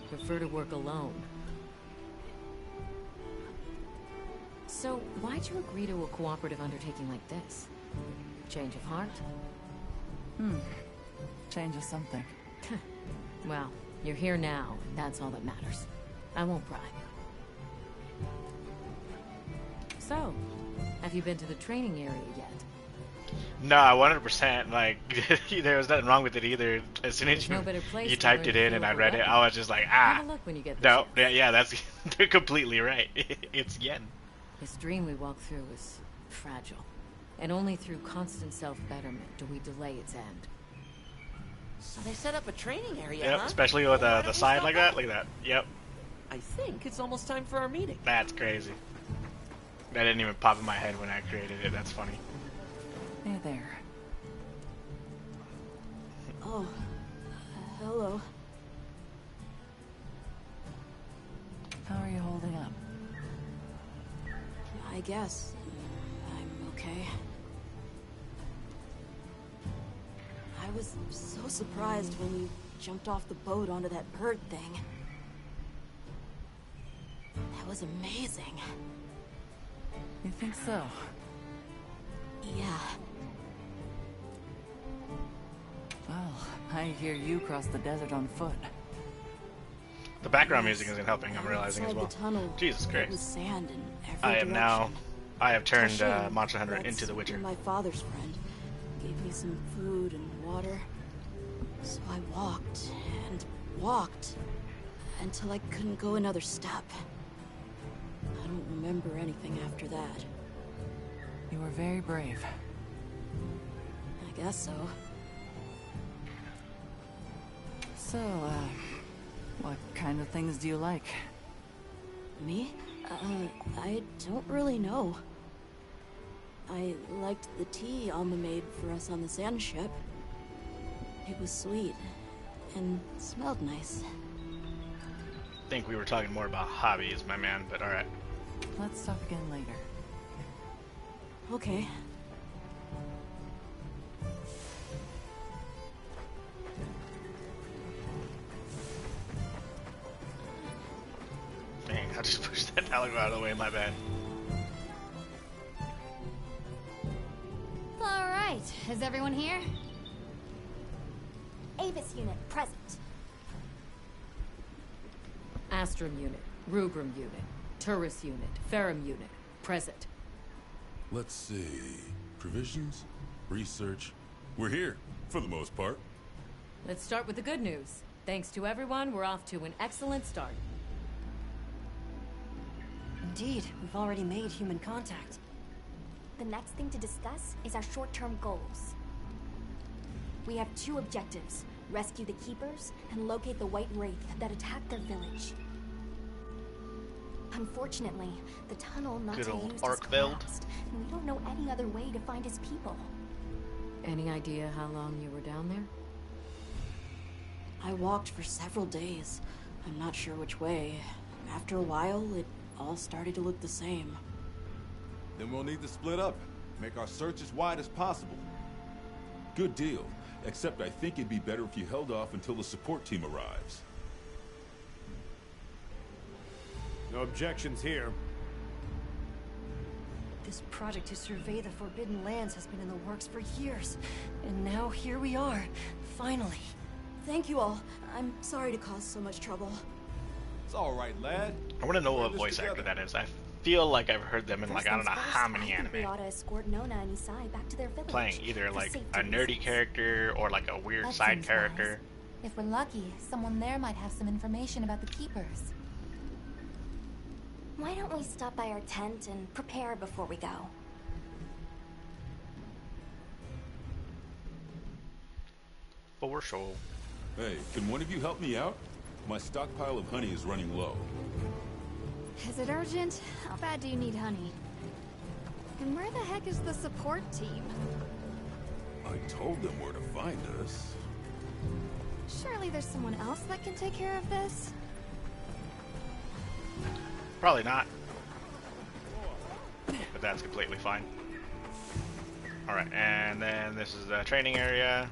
prefer to work alone. So why'd you agree to a cooperative undertaking like this? Change of heart? Change of something. Well, You're here now, and that's all that matters. I won't pry. So, have you been to the training area yet? No, 100%. Like, there was nothing wrong with it either. As soon as No better place you to typed learn it to in feel and I the read it, weapon. I was just like, Have a look when you get the no, chance. yeah, that's they're completely right. It's Yen. This dream we walk through is fragile, and only through constant self-betterment do we delay its end. So they set up a training area, Yep, huh? especially with Well, why the don't we side stop like that. by? Look at that. Yep, I think it's almost time for our meeting. that's crazy. That didn't even pop in my head when I created it. That's funny. Hey there. Oh, hello. How are you holding up? I guess I'm okay. I was so surprised when you jumped off the boat onto that bird thing. That was amazing. You think so? Yeah. Well, I hear you crossed the desert on foot. The background music isn't helping. I'm realizing as Inside well. the tunnel, Jesus there Christ. was sand in every I am now. direction. I have turned Shame. Monster Hunter That's into The Witcher. My father's friend gave me some food and water. So I walked and walked until I couldn't go another step. I don't remember anything after that. You were very brave. I guess so. So, what kind of things do you like? Me? I don't really know. I liked the tea Alma made for us on the sand ship. It was sweet and smelled nice. I think we were talking more about hobbies, my man, but alright. Let's talk again later. Okay. Dang, I just pushed that Alec out of the way, my bad. Alright, is everyone here? Avis unit, present. Astrum unit, Rubrum unit, Turris unit, Ferrum unit, present. Let's see. Provisions? Research? We're here, for the most part. Let's start with the good news. Thanks to everyone, we're off to an excellent start. Indeed, we've already made human contact. The next thing to discuss is our short-term goals. We have two objectives: rescue the Keepers and locate the White Wraith that attacked their village. Unfortunately, the tunnel not Good to old use has Arkveld. collapsed, and we don't know any other way to find his people. Any idea how long you were down there? I walked for several days. I'm not sure which way. After a while, it all started to look the same. Then we'll need to split up. Make our search as wide as possible. Good deal. Except I think it'd be better if you held off until the support team arrives. No objections here. This project to survey the Forbidden Lands has been in the works for years. And now here we are, finally. Thank you all. I'm sorry to cause so much trouble. It's all right, lad. I want to know We're what in this voice actor together. that is. I feel like I've heard them in First like I don't things know first, how many I think we anime. ought to escort Nona and Isai back to their village. Playing either for like safety a nerdy reasons. character or like a weird That side seems character. wise. If we're lucky, someone there might have some information about the Keepers. Why don't we stop by our tent and prepare before we go? For sure. Hey, can one of you help me out? My stockpile of honey is running low. Is it urgent? How bad do you need honey? And where the heck is the support team? I told them where to find us. Surely there's someone else that can take care of this? Probably not. But that's completely fine. Alright, and then this is the training area.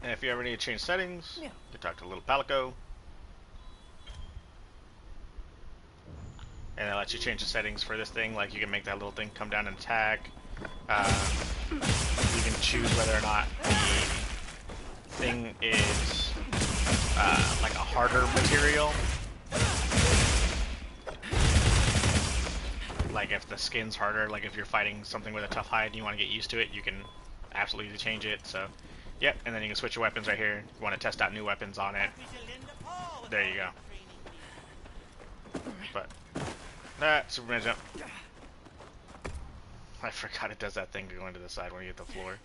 And if you ever need to change settings, you can talk to little Palico. And it lets you change the settings for this thing. Like you can make that little thing come down and attack. You can choose whether or not the thing is like a harder material. Like if the skin's harder, like if you're fighting something with a tough hide and you want to get used to it, you can absolutely change it. So, yep, and then you can switch your weapons right here. You want to test out new weapons on it. There you go. But, Superman jump. I forgot it does that thing going to the side when you hit the floor.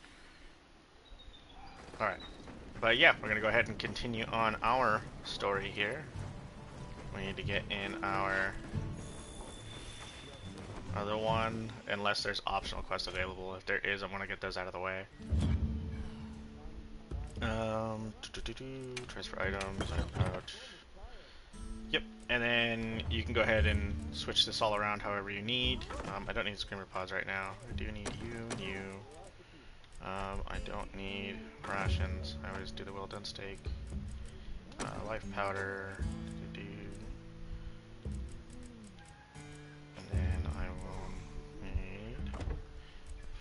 Alright. But yeah, we're going to go ahead and continue on our story here. We need to get in our other one, unless there's optional quests available. If there is, I'm going to get those out of the way. Transfer items, item pouch. Yep, and then you can go ahead and switch this all around however you need. I don't need screamer pods right now. I do need you. I don't need rations. I always do the well done steak. Life powder. And then I will need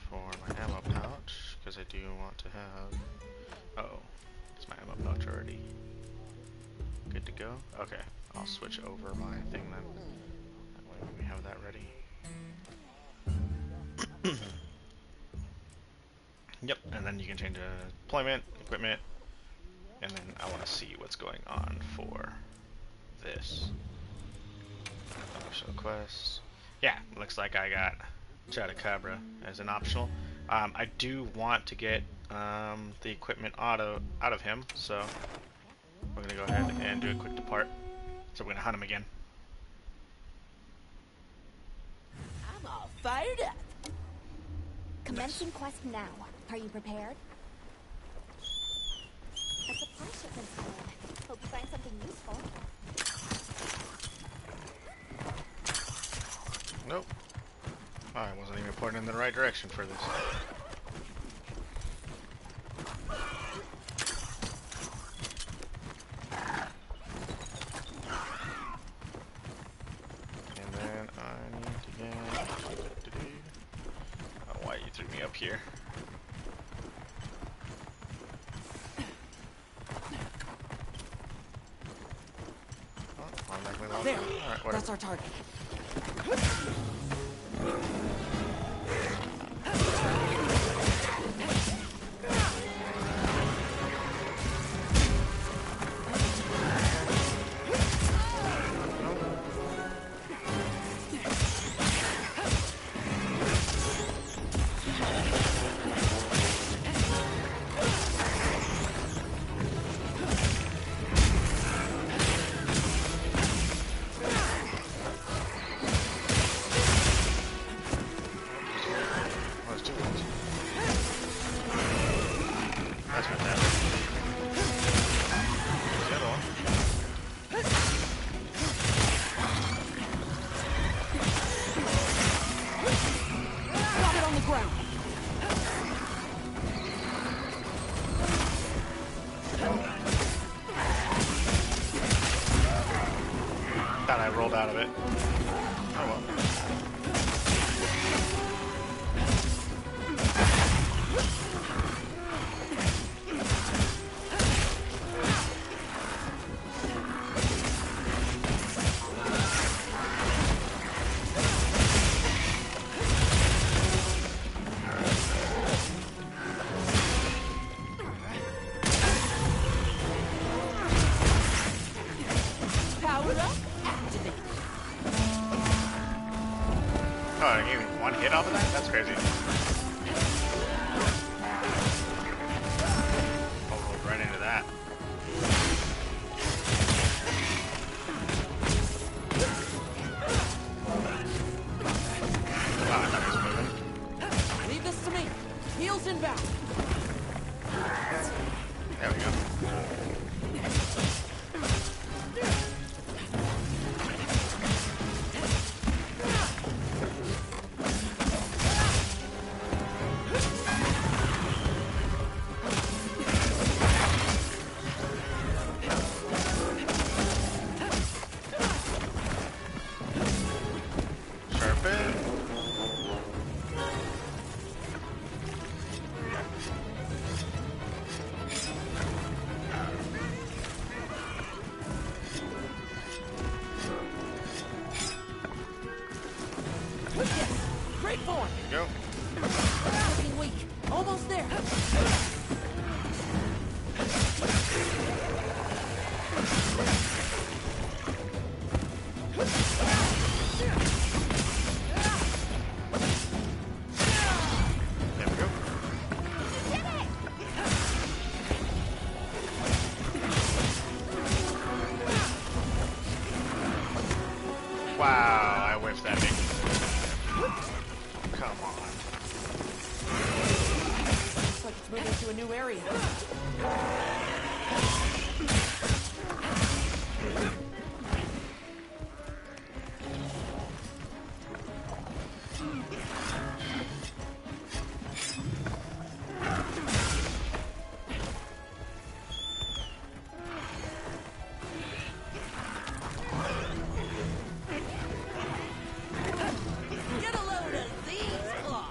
for my ammo pouch, because I do want to have. Uh-oh, is my ammo pouch already good to go? Okay, I'll switch over my thing then. That way we have that ready. Yep, and then you can change deployment, equipment, and then I want to see what's going on for this. Optional quests. Yeah, looks like I got Chupacabra as an optional. I do want to get the equipment out of him, so we're gonna go ahead and do a quick depart. So we're gonna hunt him again. I'm all fired up. Commencing quest now. Are you prepared? A supply shipment's coming. Hope you find something useful. Nope. Oh, I wasn't even pointing in the right direction for this. And then I need to get... Oh, why you threw me up here? There, right, that's our target. Thought I rolled out of it. Oh well. Oh, I gave me one hit off of that? That's crazy. Oh, rolled right into that. Oh, I thought he was moving. Leave this to me. Heels inbound. There we go. form. Go. Looking weak. Almost there. There we go. Wow, I whiffed that thing. Come on. Looks like it's moving to a new area. Get a load of these claws.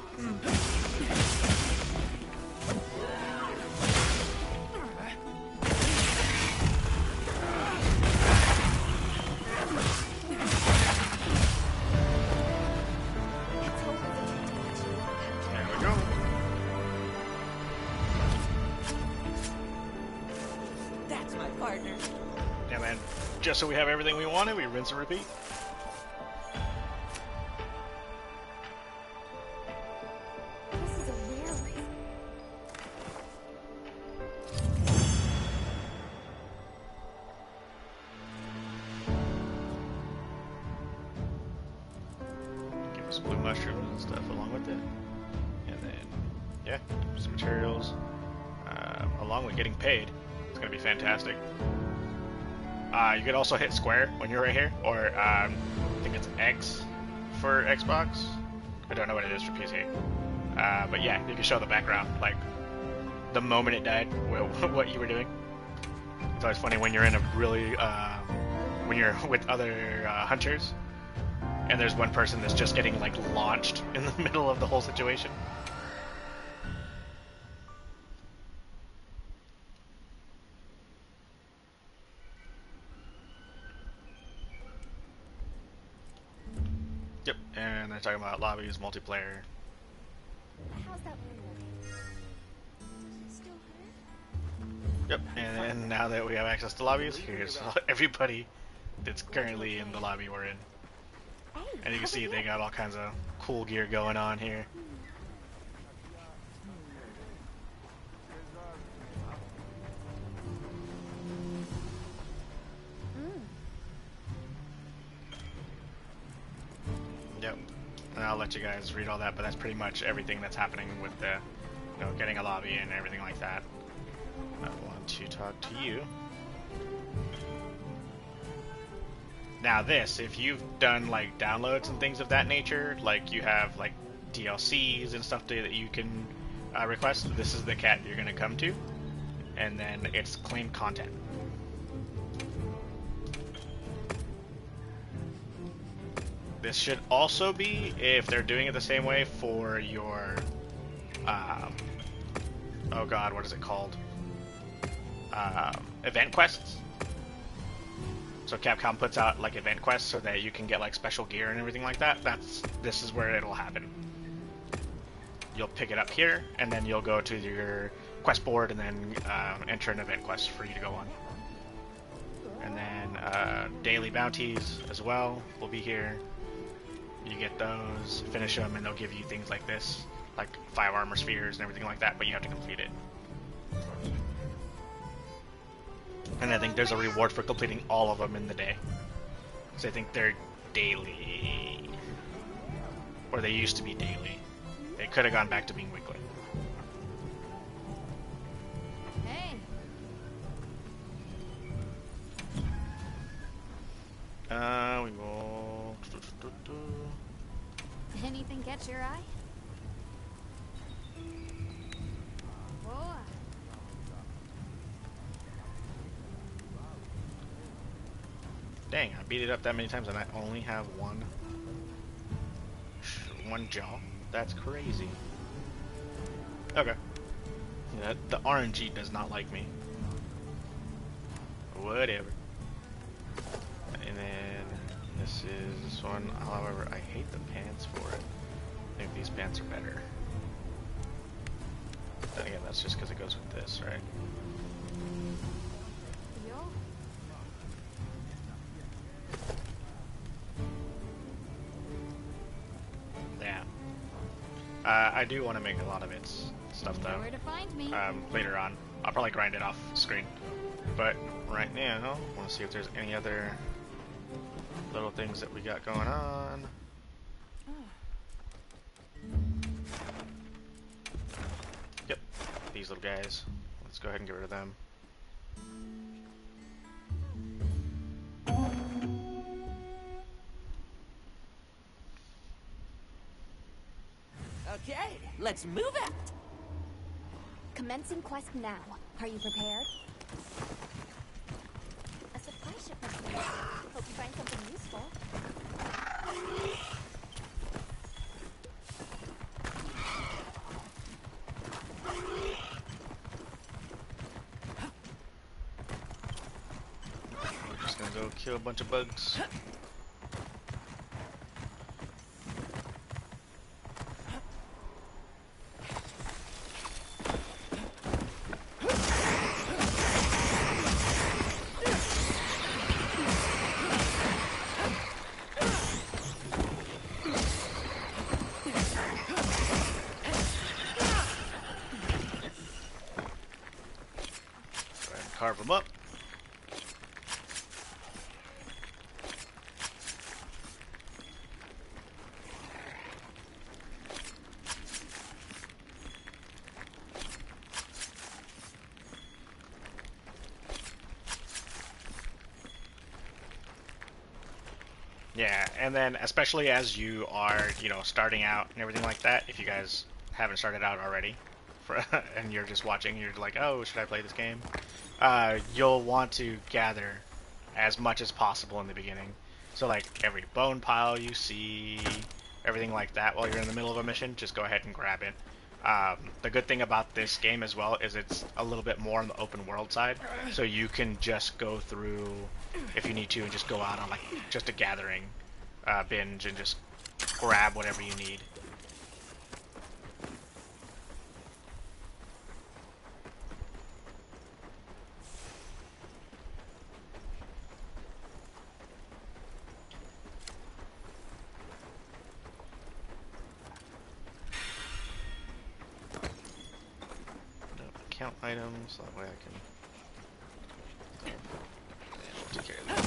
There we go. That's my partner. Yeah, man. Just so we have everything we wanted, we rinse and repeat. This is a rare reason. Give us blue mushrooms and stuff along with it. And then, yeah, some materials. Along with getting paid. It's going to be fantastic. You could also hit square when you're right here, or I think it's X for Xbox. I don't know what it is for PC. But yeah, you can show the background, like the moment it died, what you were doing. It's always funny when you're in a really, when you're with other hunters, and there's one person that's just getting like launched in the middle of the whole situation. Yep, and they're talking about lobbies, multiplayer. How's that one looking? Still hurt? Yep, and then now that we have access to lobbies, here's everybody that's currently in the lobby we're in. And you can see they got all kinds of cool gear going on here. Yep, and I'll let you guys read all that, but that's pretty much everything that's happening with the, you know, getting a lobby and everything like that. I want to talk to you. Now this, if you've done like downloads and things of that nature, like you have like DLCs and stuff that you can request, this is the cat you're going to come to, and then it's claim content. This should also be, if they're doing it the same way, for your, oh god, what is it called? Event quests. So Capcom puts out like event quests so that you can get like special gear and everything like that. This is where it'll happen. You'll pick it up here, and then you'll go to your quest board and then enter an event quest for you to go on. And then daily bounties as well will be here. You get those, finish them, and they'll give you things like this, like 5 armor spheres and everything like that, but you have to complete it. And I think there's a reward for completing all of them in the day. So I think they're daily. Or they used to be daily. They could have gone back to being weekly. Hey. We will... Anything catch your eye? Whoa. Dang, I beat it up that many times and I only have one jaw. That's crazy. Okay. Yeah, the RNG does not like me. Whatever. And then this is this one. However, I hate the pants for it. I think these pants are better. Then again, that's just because it goes with this, right? Yeah. I do want to make a lot of its stuff though. Where to find me? Later on. I'll probably grind it off screen. But right now, I want to see if there's any other little things that we got going on. Yep, these little guys. Let's go ahead and get rid of them. Okay, let's move out. Commencing quest now. Are you prepared? A supply shipment. Hope you find something useful. We're just gonna go kill a bunch of bugs. Carve them up. Yeah, and then especially as you are, you know, starting out and everything like that, if you guys haven't started out already, and you're just watching, you're like, oh, should I play this game? You'll want to gather as much as possible in the beginning. So like every bone pile you see, everything like that while you're in the middle of a mission, just go ahead and grab it. The good thing about this game as well is it's a little bit more on the open world side, so you can just go through if you need to and just go out on like just a gathering binge and just grab whatever you need. Count items, so that way I can take care of that.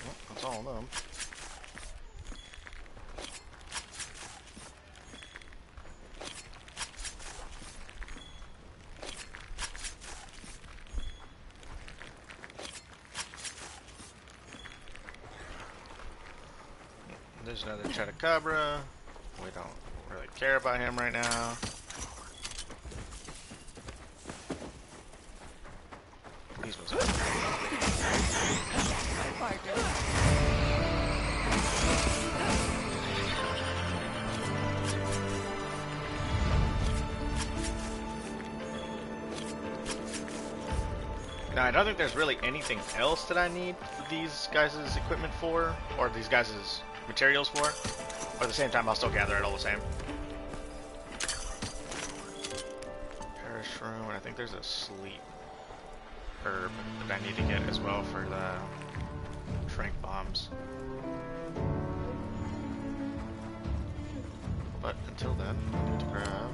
Well, that's all of them. There's another Chupacabra. We don't really care about him right now. These ones are. Now, I don't think there's really anything else that I need these guys' equipment for, or these guys' materials for, but at the same time I'll still gather it all the same. Perish room, and I think there's a sleep herb that I need to get as well for the trank bombs. But until then, I need to grab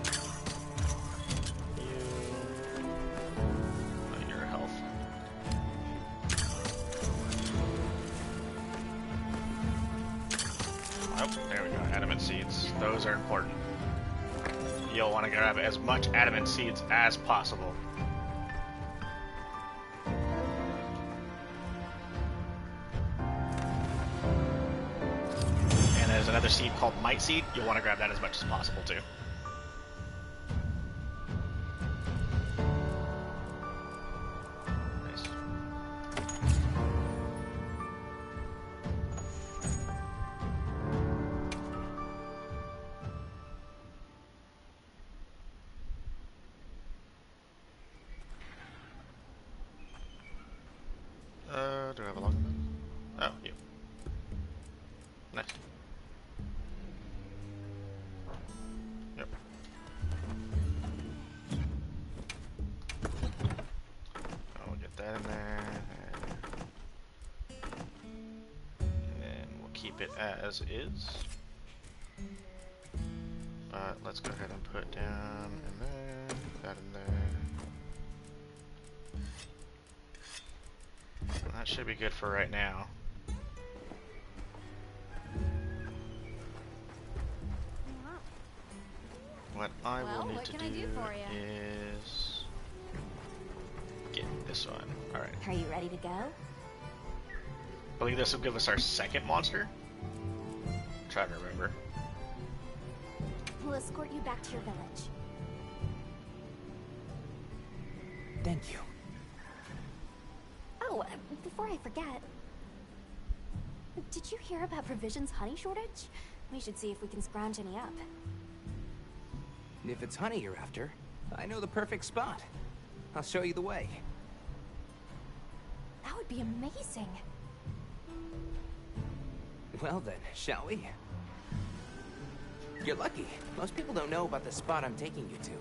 your health. Oh, there we go. Adamant seeds. Those are important. You'll want to grab as much adamant seeds as possible. And there's another seed called Might Seed. You'll want to grab that as much as possible too. Oh, you. Nice. Yep. I'll get that in there. And then we'll keep it as is. But let's go ahead and put down in there, that in there. Well, that should be good for right now. What I will need to do is get this one. Alright. Are you ready to go? I believe this will give us our second monster. I'm trying to remember. We'll escort you back to your village. Thank you. Oh, before I forget, did you hear about Provision's honey shortage? We should see if we can scrounge any up. If it's honey you're after, I know the perfect spot. I'll show you the way. That would be amazing. Well then, shall we? You're lucky. Most people don't know about the spot I'm taking you to.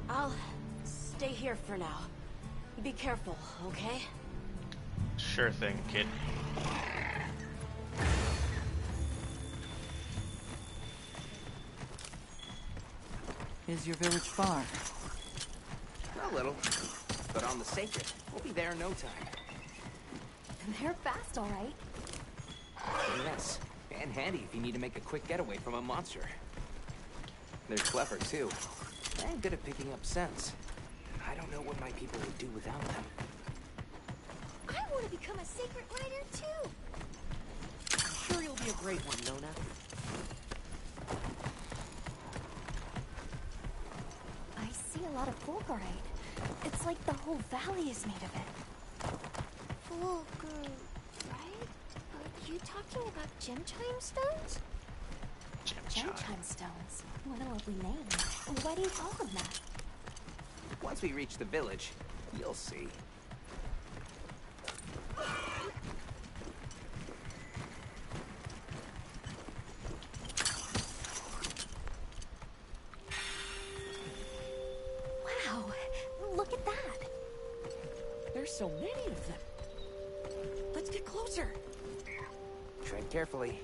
I'll stay here for now. Be careful, okay? Sure thing, kid. Is your village far? A little, but on the sacred. We'll be there in no time. They're fast, all right. Yes, and handy if you need to make a quick getaway from a monster. They're clever, too. And good at picking up scents. I don't know what my people would do without them. I want to become a sacred rider, too. I'm sure you'll be a great one, Nona. I see a lot of fulgurite. It's like the whole valley is made of it. Fulgurite? Are you talking about gem chime stones? Gem chime stones? What a lovely name. Why do you call them that? Once we reach the village, you'll see. Wow, look at that. There's so many of them. Let's get closer. Tread carefully.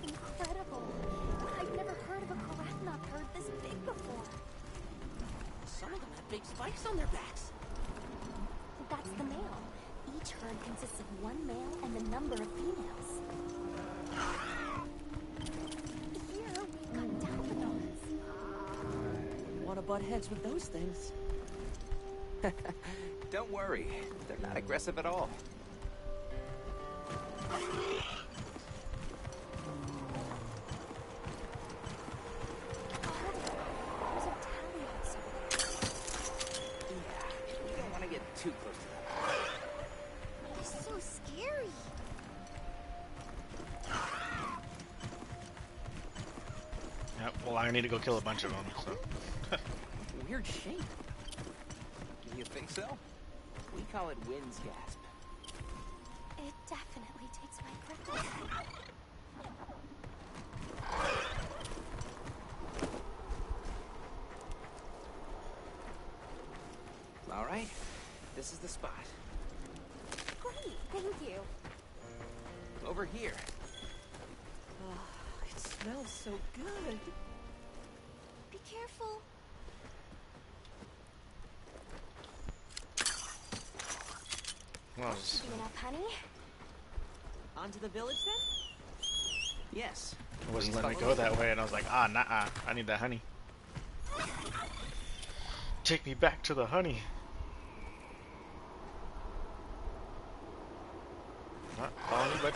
Incredible. I've never heard of a Karathnok herd this big before. Some of them have big spikes on their backs. That's the male. Each herd consists of one male and a number of females. Here, we've got Dalmadons. Want to butt heads with those things? Don't worry, they're not aggressive at all. There's a tally outside. Yeah, we don't want to get too close to them. It's so scary. Yep, well, I need to go kill a bunch of them, so. Weird shape. You think so? We call it wind's gasp. It definitely takes my breath away. All right, this is the spot. Great, thank you. Over here. Oh, it smells so good. Be careful. Well, Should be enough honey. On to the village then? Yes. it wasn't letting me go that way, and I was like, ah, nah, I need that honey. Take me back to the honey. Not following you, but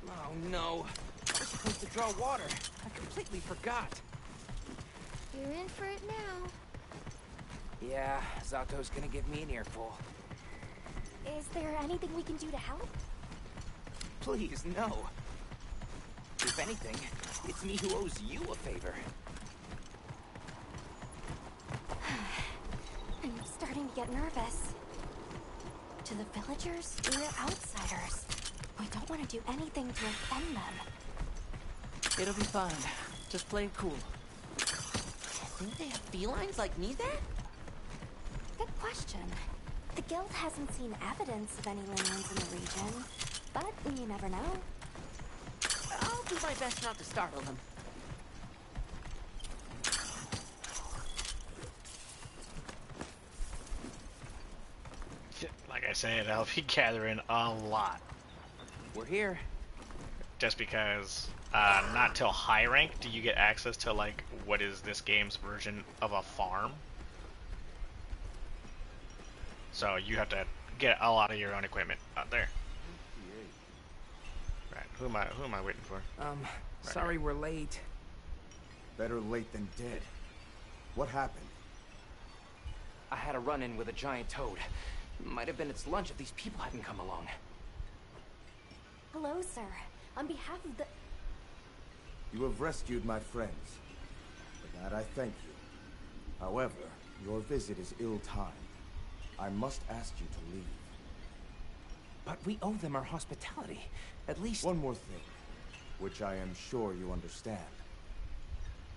Oh no. We're supposed to draw water. I completely forgot. You're in for it now. Yeah, Zato's gonna give me an earful. Is there anything we can do to help? Please, no. If anything, it's me who owes you a favor. I'm starting to get nervous. To the villagers, we're outsiders. We don't want to do anything to offend them. It'll be fine. Just play it cool. Think they have felines like me there? Good question. The guild hasn't seen evidence of any Linglands in the region, but you never know. I'll do my best not to startle them. Like I said, I'll be gathering a lot. We're here. Just because not till high rank do you get access to like what is this game's version of a farm. So you have to get a lot of your own equipment out there. Right, who am I waiting for? Sorry we're late. Better late than dead. What happened? I had a run-in with a giant toad. Might have been its lunch if these people hadn't come along. Hello, sir. On behalf of the... You have rescued my friends. For that I thank you. However, your visit is ill-timed. I must ask you to leave. But we owe them our hospitality. At least... One more thing, which I am sure you understand.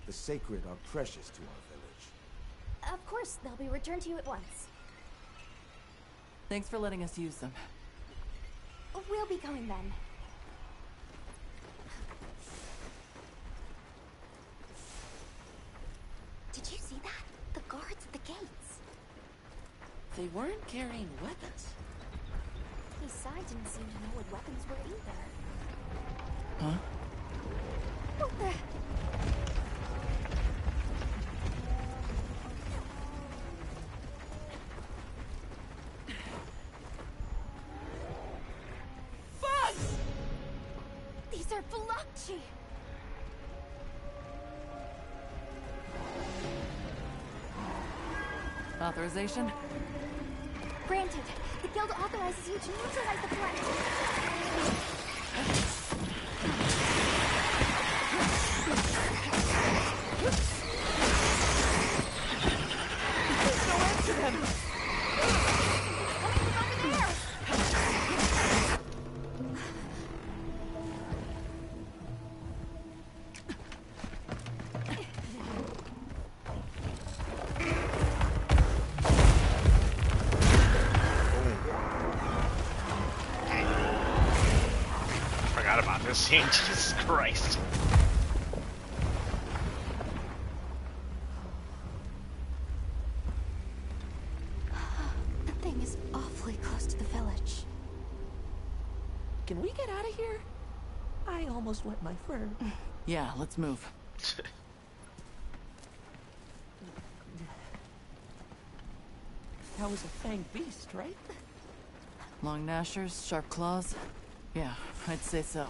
The sacred are precious to our village. Of course, they'll be returned to you at once. Thanks for letting us use them. We'll be going then. Did you see that? The guards at the gates. They weren't carrying weapons. Besides, didn't seem to know what weapons were either. Huh? What the... These are Phylakchi! Authorization? Granted. The guild authorizes you to neutralize the threat. There's no answer to them! Coming from over there! Forgot about this scene. Jesus Christ. The thing is awfully close to the village. Can we get out of here? I almost wet my fur. Yeah, let's move. That was a fanged beast, right? Long gnashers, sharp claws. Yeah, I'd say so.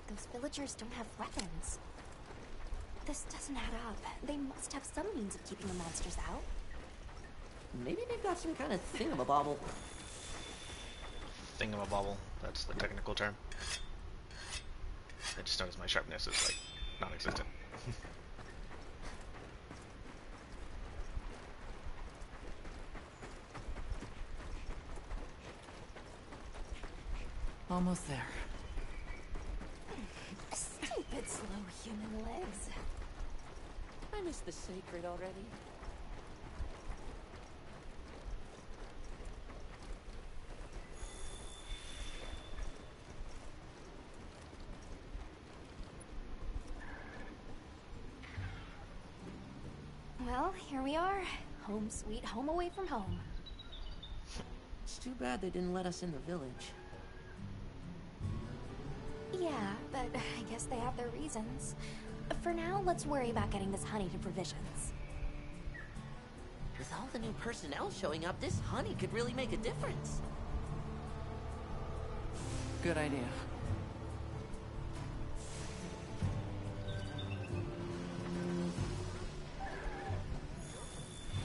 Those villagers don't have weapons. This doesn't add up. They must have some means of keeping the monsters out. Maybe they've got some kind of thingamabobble. Thingamabobble, that's the technical term. I just noticed my sharpness is like non-existent. Almost there. Stupid slow human legs. I miss the sacred already. Well, here we are. Home sweet home away from home. It's too bad they didn't let us in the village. Yeah, but I guess they have their reasons. For now, let's worry about getting this honey to provisions. With all the new personnel showing up, this honey could really make a difference. Good idea.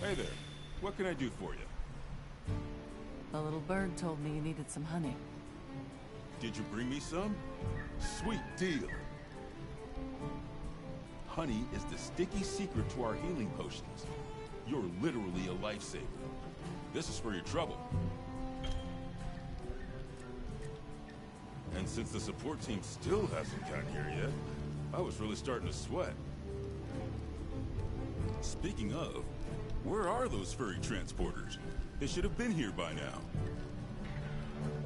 Hey there. What can I do for you? The little bird told me you needed some honey. Did you bring me some? Sweet deal. Honey is the sticky secret to our healing potions. You're literally a lifesaver. This is for your trouble. And since the support team still hasn't gotten here yet, I was really starting to sweat. Speaking of, where are those furry transporters? They should have been here by now.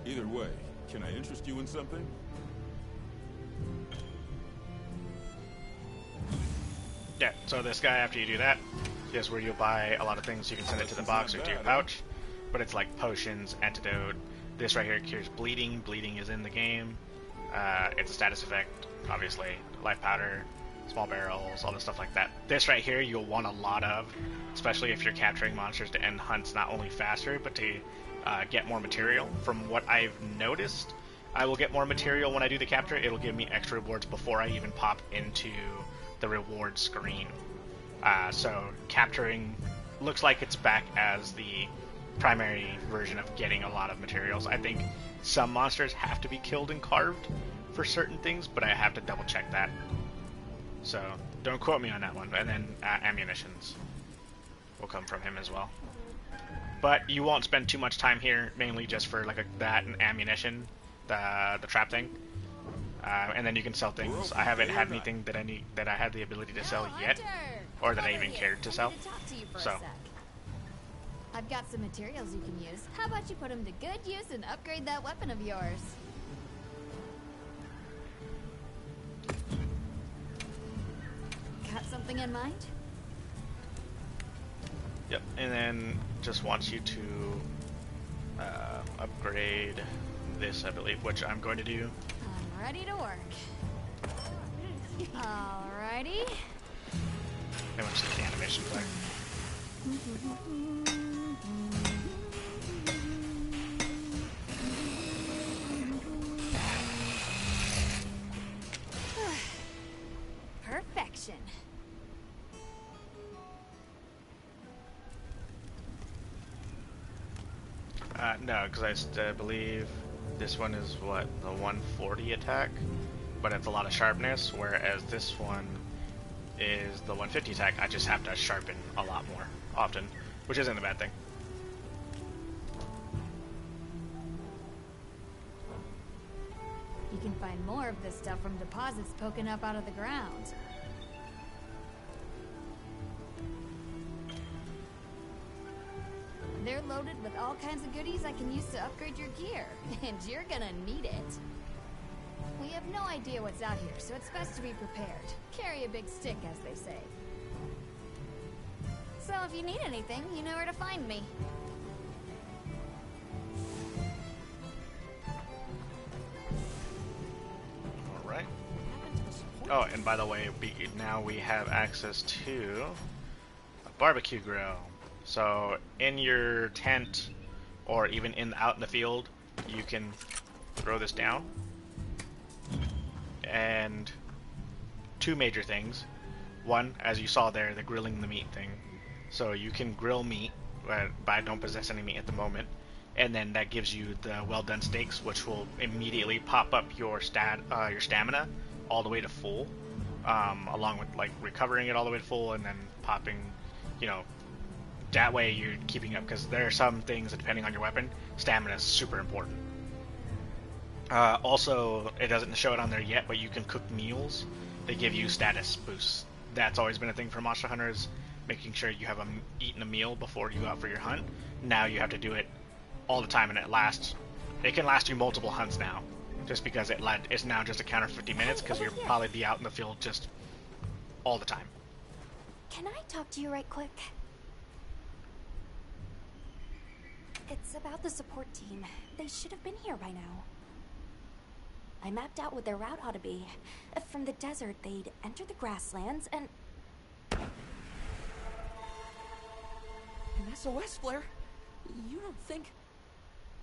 Either way, can I interest you in something? Yeah, so this guy, after you do that, is where you'll buy a lot of things. You can send it to the box or to your pouch, but it's like potions, antidote. This right here cures bleeding. Bleeding is in the game. It's a status effect, obviously. Life powder, small barrels, all this stuff like that. This right here you'll want a lot of, especially if you're capturing monsters to end hunts not only faster, but to get more material. From what I've noticed, I will get more material when I do the capture. It'll give me extra rewards before I even pop into the reward screen. So capturing looks like it's back as the primary version of getting a lot of materials. I think some monsters have to be killed and carved for certain things, but I have to double check that. So don't quote me on that one. And then ammunitions will come from him as well. But you won't spend too much time here, mainly just for like that and ammunition, the trap thing. And then you can sell things. I haven't had anything that I had the ability to sell yet, or that I even cared to sell. So I've got some materials you can use. How about you put them to good use and upgrade that weapon of yours? Got something in mind? Yep, and then just wants you to upgrade this, I believe, which I'm going to do. I'm ready to work. Alrighty. I want to see the animation play. Perfection. No, because I believe this one is what, the 140 attack, but it's a lot of sharpness, whereas this one is the 150 attack. I just have to sharpen a lot more often, which isn't a bad thing. You can find more of this stuff from deposits poking up out of the ground. They're loaded with all kinds of goodies I can use to upgrade your gear, and you're gonna need it. We have no idea what's out here, so it's best to be prepared. Carry a big stick, as they say. So if you need anything, you know where to find me. Alright. Oh, and by the way, now we have access to a barbecue grill. So in your tent, or even out in the field, you can throw this down. And two major things. One, as you saw there, the grilling the meat thing. So you can grill meat, but I don't possess any meat at the moment. And then that gives you the well-done steaks, which will immediately pop up your stamina all the way to full, along with like recovering it all the way to full, and then popping, you know. That way you're keeping up, because there are some things that, depending on your weapon, stamina is super important. Also, it doesn't show it on there yet, but you can cook meals. They give you status boosts. That's always been a thing for Monster Hunters, making sure you have eaten a meal before you go out for your hunt. Now you have to do it all the time, and it can last you multiple hunts now, just because it's now just a counter 50 minutes, because you'll probably be out in the field just all the time. Can I talk to you right quick? It's about the support team. They should have been here by now. I mapped out what their route ought to be. From the desert, they'd enter the grasslands and... An SOS flare? You don't think...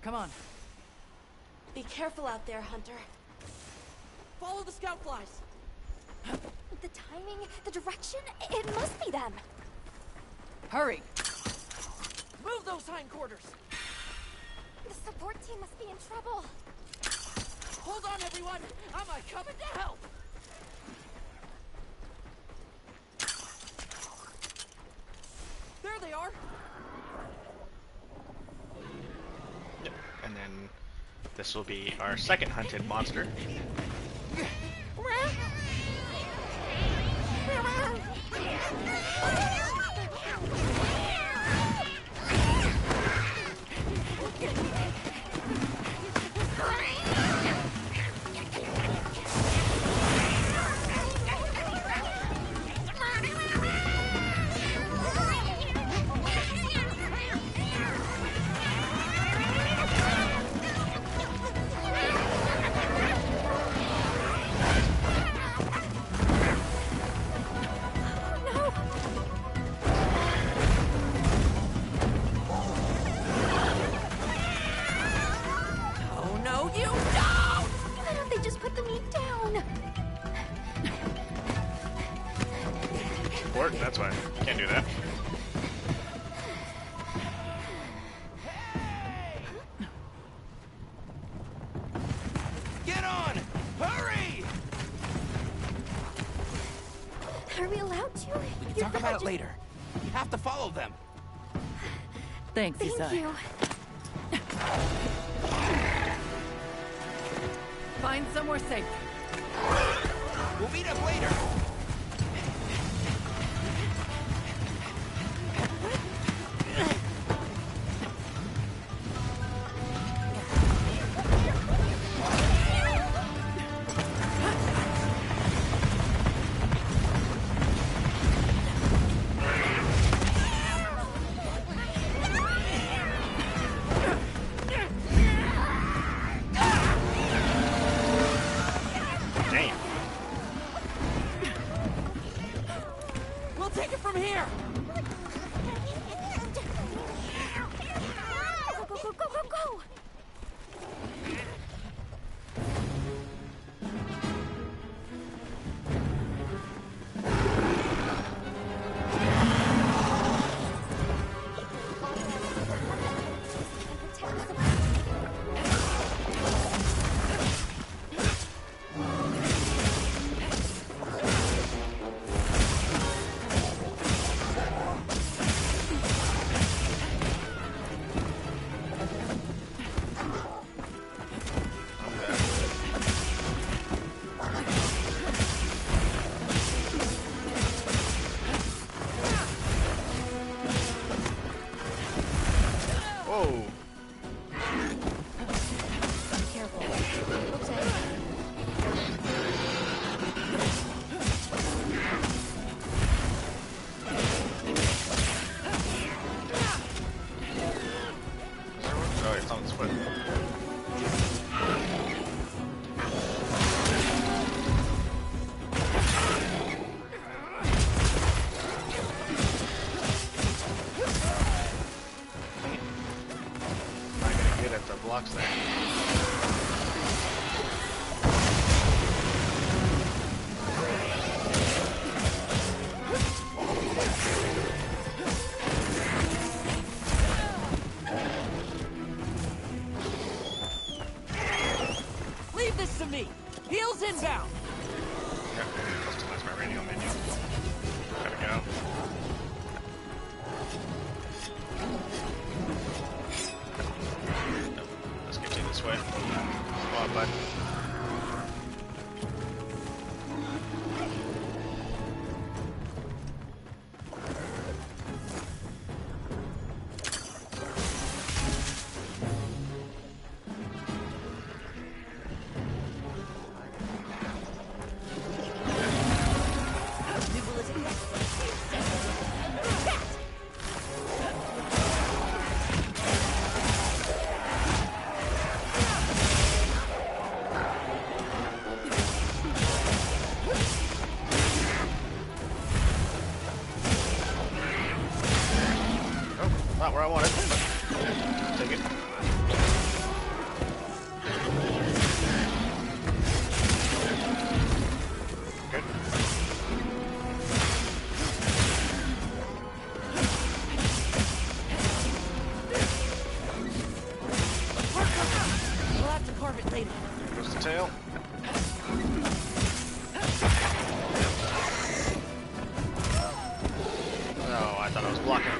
Come on. Be careful out there, Hunter. Follow the scout flies! The timing, the direction, it must be them. Hurry! orders. The support team must be in trouble. Hold on, everyone! I'm coming to help! There they are! Yep. And then this will be our second hunted monster. That's why. Can't do that. Get on! Hurry! Are we allowed to? We can talk about it later. We have to follow them. Thanks, Isai. Thank you. Find somewhere safe. We'll meet up later. Blocks there. Leave this to me. Heels inbound. Yeah, customize my radio menu. There we go. This way. Come on, bud. Not where I wanted, but take it. Good. tail. Oh, I thought I was blocking.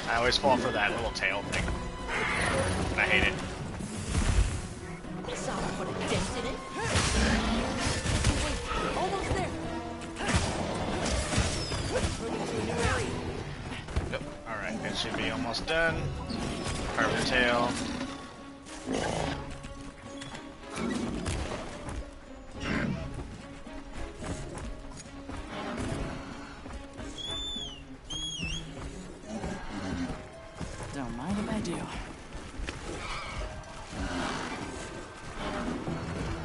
I always fall for that little tail thing. I hate it. Saw put a dent in it. Almost there. Moving to a new area. Yep. Alright, it should be almost done. Carve the tail. Don't mind if I do.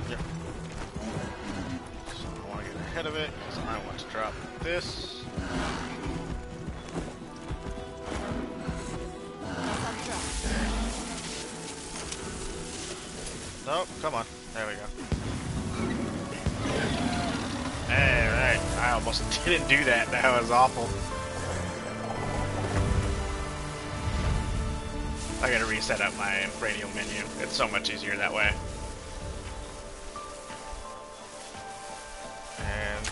Yep. So I want to get ahead of it because I want to drop this. Oh, come on. There we go. Alright. I almost didn't do that. That was awful. I gotta reset up my radio menu. It's so much easier that way. And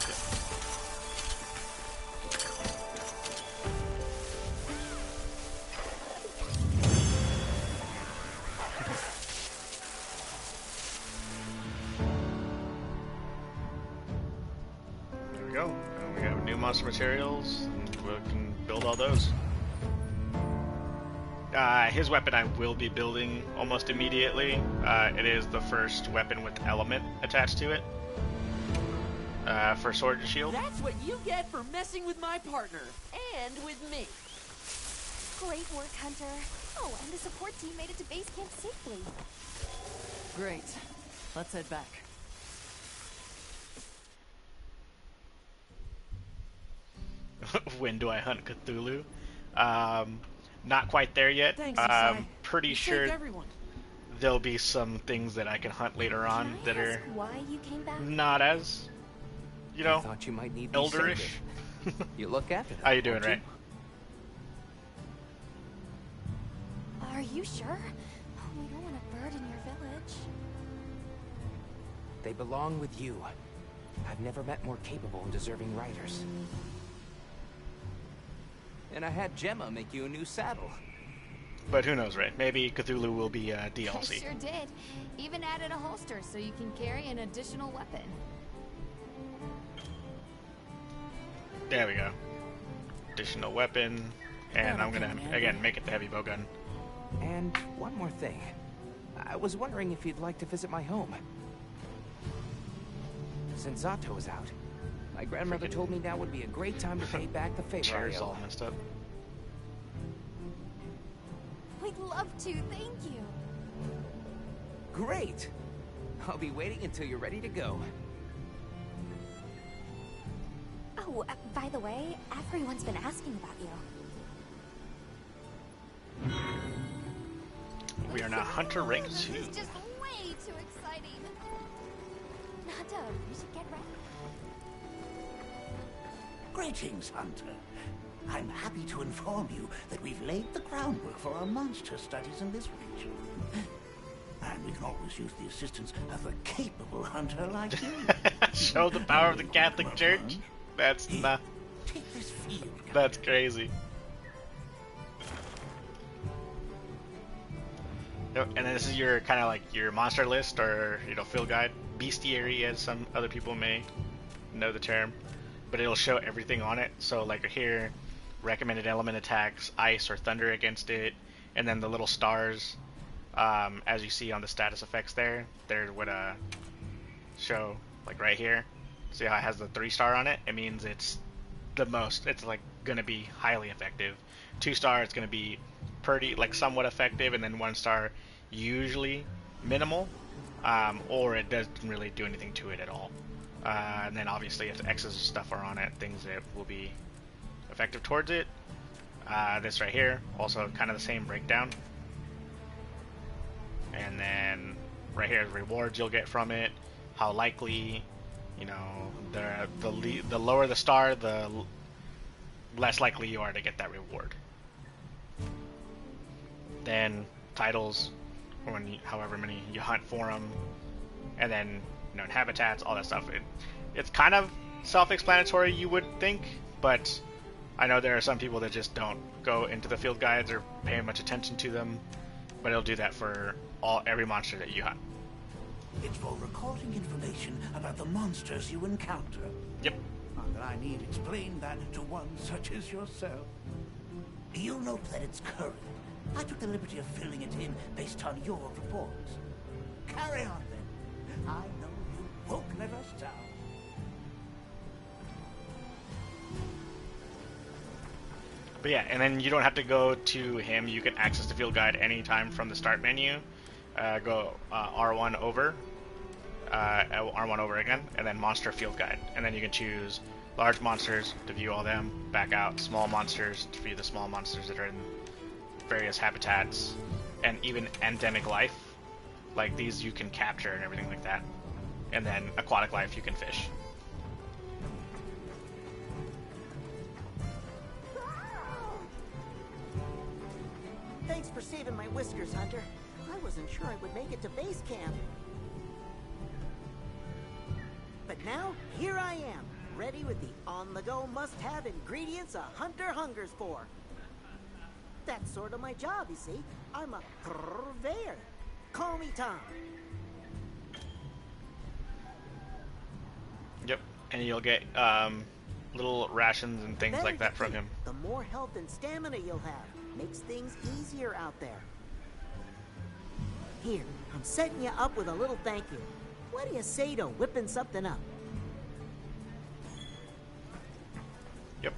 there we go. And we have new monster materials, and we can build all those. His weapon I will be building almost immediately. It is the first weapon with element attached to it. For sword and shield. That's what you get for messing with my partner. And with me. Great work, Hunter. Oh, and the support team made it to base camp safely. Great. Let's head back. When do I hunt Cthulhu? Not quite there yet. Thanks, I'm pretty you sure saved everyone. there'll be some things that I can hunt later on Can I that ask are why you came back? not as, you know, I thought you might need these elderish. saved. You look after them. How you doing, don't Ray? Are you sure? We don't want a bird in your village. They belong with you. I've never met more capable and deserving riders. And I had Gemma make you a new saddle. But who knows, Ray? Maybe Cthulhu will be DLC. Sure did. Even added a holster so you can carry an additional weapon. There we go. Additional weapon, and I'm gonna again make it the heavy bow gun. And one more thing. I was wondering if you'd like to visit my home. Since Zato is out, my grandmother told me now would be a great time to pay back the favor. Chair's all messed up. We'd love to, thank you. Great! I'll be waiting until you're ready to go. Oh, by the way, everyone's been asking about you. We are now Hunter rank 2. This is just way too exciting. Nata, you should get ready. Greetings, Hunter. I'm happy to inform you that we've laid the groundwork for our monster studies in this region. And we can always use the assistance of a capable hunter like you. Show the power of the Catholic Church? That's not... Take this field. That's crazy. Yep, and then this is your kind of like your monster list or, you know, field guide. Bestiary, as some other people may know the term. But it'll show everything on it. So like here, recommended element attacks, ice or thunder against it, and then the little stars, as you see on the status effects there would show like right here. See how it has the 3-star on it? It means it's the most, it's like gonna be highly effective. 2-star, it's gonna be pretty, like somewhat effective, and then 1-star, usually minimal, or it doesn't really do anything to it at all. And then obviously if the X's and stuff are on it, things that will be effective towards it. This right here, also kind of the same breakdown. And then right here, rewards you'll get from it, how likely, you know, the lower the star, the less likely you are to get that reward. Then titles, however many you hunt for them, and then, you know, habitats, all that stuff. It's kind of self-explanatory, you would think, but I know there are some people that just don't go into the field guides or pay much attention to them, but it'll do that for every monster that you hunt. It's for recording information about the monsters you encounter. Yep. Not that I need explain that to one such as yourself. You'll note that it's current. I took the liberty of filling it in based on your reports. Carry on then. I know you won't let us down. But yeah, and then you don't have to go to him. You can access the field guide anytime from the start menu. Go R1 over, R1 over again, and then monster field guide. And then you can choose large monsters to view all them, back out, small monsters to view the small monsters that are in various habitats, and even endemic life. Like these you can capture and everything like that. And then aquatic life you can fish. Thanks for saving my whiskers, Hunter. I wasn't sure I would make it to base camp. But now, here I am, ready with the on-the-go must-have ingredients a hunter hungers for. That's sort of my job, you see. I'm a purveyor. Call me Tom. Yep, and you'll get little rations and things like that from him. The more health and stamina you'll have makes things easier out there. Here, I'm setting you up with a little thank you. What do you say to whipping something up? Yep.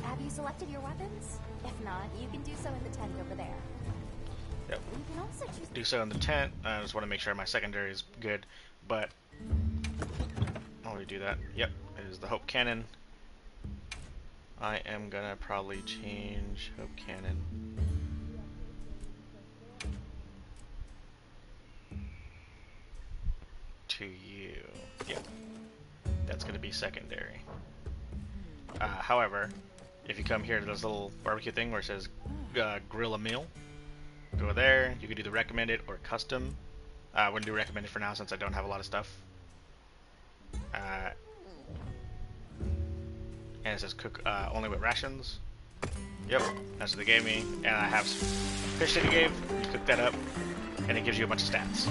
Have you selected your weapons? If not, you can do so in the tent over there. Yep. You can also choose Do so in the tent. I just want to make sure my secondary is good, but I'll redo that. Yep, it is the Hope Cannon. I am gonna probably change Hope Cannon to you. Yeah, that's gonna be secondary. However, if you come here to this little barbecue thing where it says grill a meal, go there. You can do the recommended or custom. I wouldn't do recommended for now since I don't have a lot of stuff. And it says cook only with rations. Yep, that's what they gave me. And I have some fish that he gave. You cook that up, and it gives you a bunch of stats.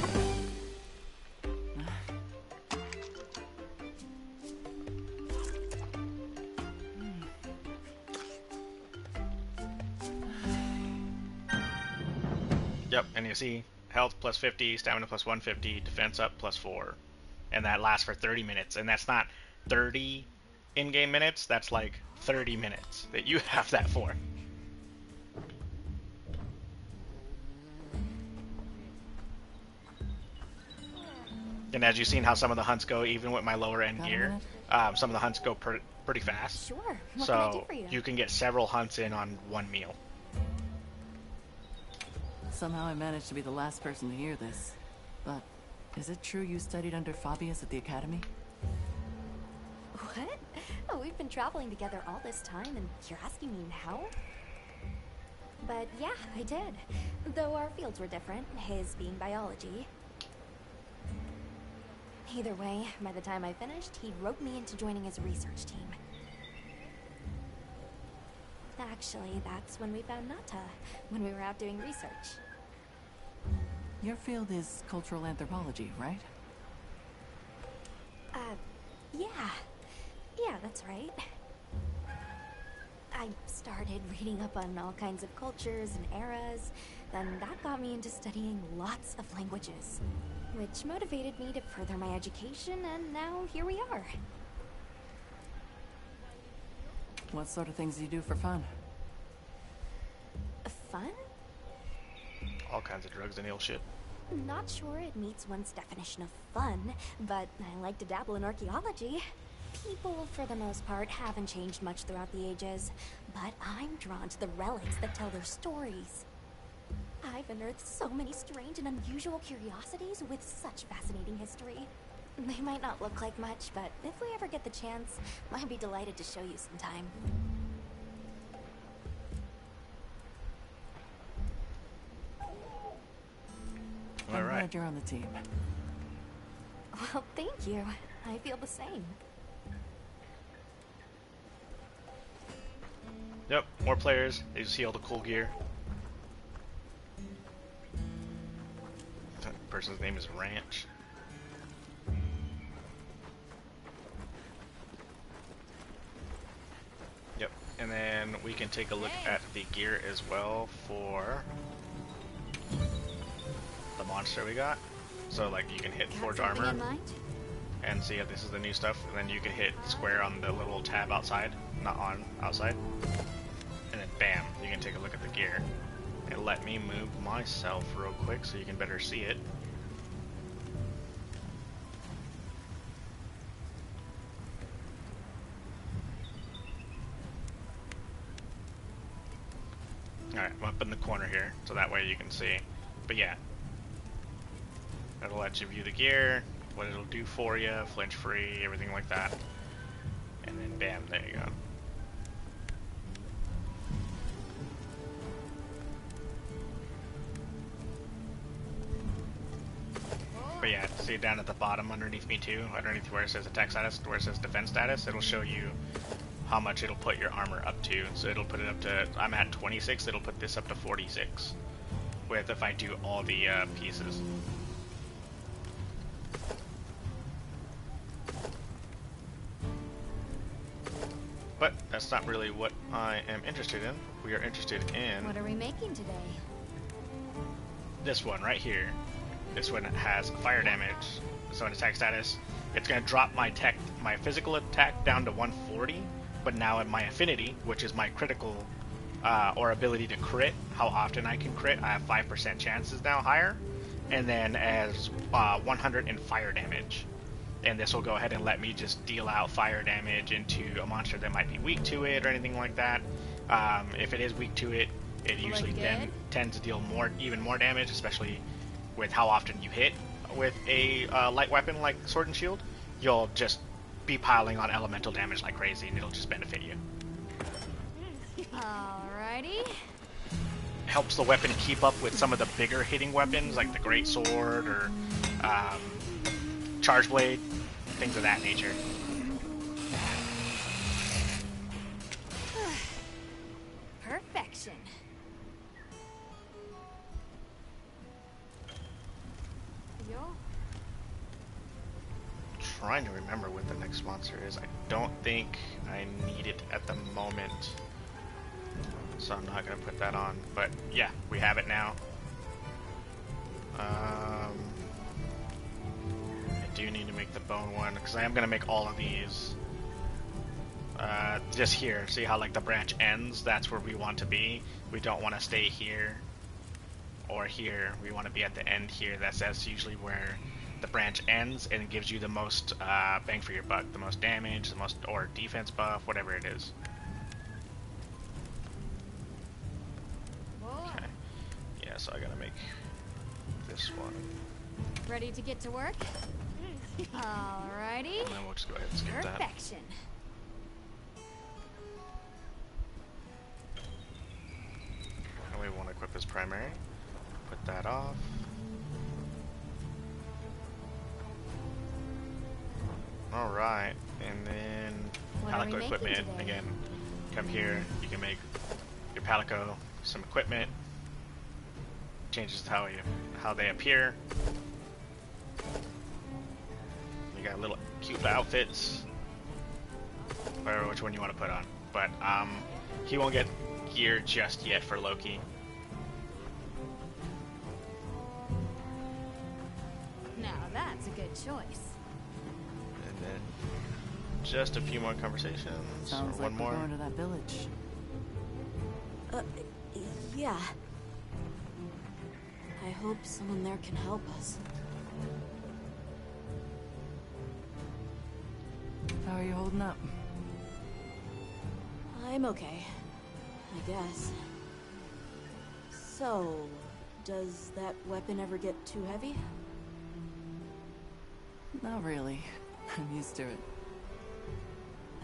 Yep, and you see health plus 50, stamina plus 150, defense up plus 4. And that lasts for 30 minutes. And that's not 30 in-game minutes, that's like 30 minutes that you have that for. And as you've seen how some of the hunts go, even with my lower end gear, some of the hunts go pretty fast. Sure. What so can I do for you? You can get several hunts in on one meal. Somehow I managed to be the last person to hear this. But is it true you studied under Fabius at the academy? What? Oh, we've been traveling together all this time, and you're asking me now? But yeah, I did. Though our fields were different, his being biology. Either way, by the time I finished, he roped me into joining his research team. Actually, that's when we found Nata, when we were out doing research. Your field is cultural anthropology, right? Yeah. Yeah, that's right. I started reading up on all kinds of cultures and eras, then that got me into studying lots of languages, which motivated me to further my education, and now here we are. What sort of things do you do for fun? Fun? All kinds of drugs and ill shit. Not sure it meets one's definition of fun, but I like to dabble in archaeology. People, for the most part, haven't changed much throughout the ages, but I'm drawn to the relics that tell their stories. I've unearthed so many strange and unusual curiosities with such fascinating history. They might not look like much, but if we ever get the chance, I'd be delighted to show you sometime. I'm glad you're on the team. Well, thank you. I feel the same. Yep, more players. They see all the cool gear. That person's name is Ranch. Yep, and then we can take a look at the gear as well for the monster we got. So like you can hit Forge Armor and see if this is the new stuff, and then you can hit square on the little tab outside, not on, outside. And then bam, you can take a look at the gear. And let me move myself real quick so you can better see it. Alright, I'm up in the corner here, so that way you can see. But yeah, it'll let you view the gear, what it'll do for you, flinch free, everything like that. And then bam, there you go. But yeah, see down at the bottom underneath me too, underneath where it says attack status, where it says defense status, it'll show you how much it'll put your armor up to. So it'll put it up to, I'm at 26, it'll put this up to 46. With if I do all the pieces. But that's not really what I am interested in. We are interested in... What are we making today? This one right here. This one has fire damage. So in attack status, it's going to drop my physical attack down to 140. But now in my affinity, which is my critical or ability to crit, how often I can crit, I have 5% chances now higher. And then as 100 in fire damage. And this will go ahead and let me just deal out fire damage into a monster that might be weak to it or anything like that. If it is weak to it, it usually then tends to deal even more damage, especially with how often you hit with a light weapon like Sword and Shield. You'll just be piling on elemental damage like crazy, and it'll just benefit you. Alrighty. Helps the weapon keep up with some of the bigger hitting weapons like the Great Sword or Charge Blade, things of that nature. Perfection. Yo. Trying to remember what the next monster is. I don't think I need it at the moment, so I'm not going to put that on. But yeah, we have it now. I do need to make the bone one because I am going to make all of these. Just here, see how like the branch ends? That's where we want to be. We don't want to stay here or here. We want to be at the end here. That's usually where the branch ends, and it gives you the most bang for your buck, the most damage, the most or defense buff, whatever it is. Okay. Yeah, so I gotta make this one. Ready to get to work? Alrighty. And then we'll just go ahead and skip that. Perfection. And we want to equip his primary. Put that off. Alright, and then Palico equipment. Again, come here, you can make your Palico some equipment. Changes how they appear. You got little cute outfits. Or which one you want to put on. But he won't get gear just yet for Loki. Now that's a good choice. And then just a few more conversations. Sounds or like one more. We're going to that village. Yeah. I hope someone there can help us. How are you holding up? I'm okay, I guess. So, Does that weapon ever get too heavy? Not really. I'm used to it.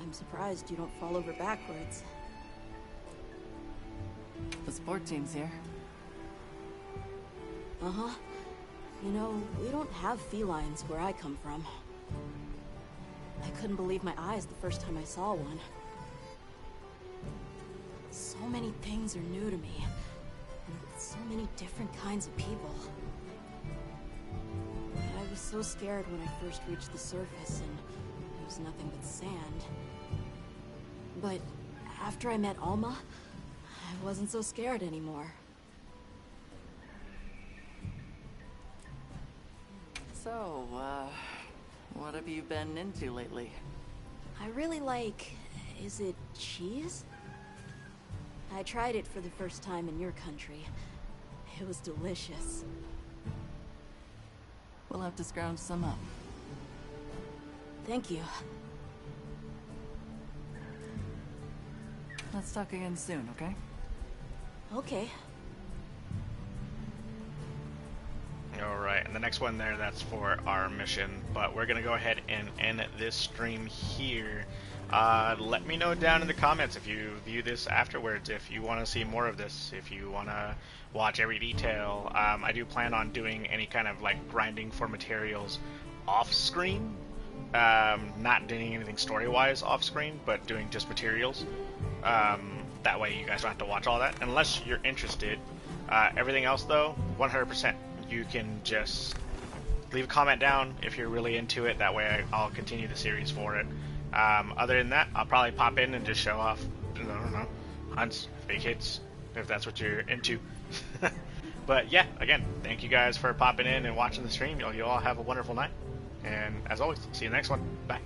I'm surprised you don't fall over backwards. The sport team's here. Uh-huh. You know, we don't have felines where I come from. I couldn't believe my eyes the first time I saw one. So many things are new to me, and so many different kinds of people. I was so scared when I first reached the surface, and it was nothing but sand. But after I met Alma, I wasn't so scared anymore. So, what have you been into lately? I really like... is it cheese? I tried it for the first time in your country. It was delicious. We'll have to scrounge some up. Thank you. Let's talk again soon, okay? Okay. Alright, and the next one there, that's for our mission. But we're going to go ahead and end this stream here. Let me know down in the comments if you view this afterwards, if you want to see more of this, if you want to watch every detail. I do plan on doing any kind of like grinding for materials off screen. Not doing anything story-wise off screen, but doing just materials. That way you guys don't have to watch all that, unless you're interested. Everything else though, 100%. You can just leave a comment down if you're really into it. That way I'll continue the series for it. Other than that, I'll probably pop in and just show off, I don't know, hunts, big hits, if that's what you're into. But yeah, again, thank you guys for popping in and watching the stream. You all have a wonderful night. And as always, see you in the next one. Bye.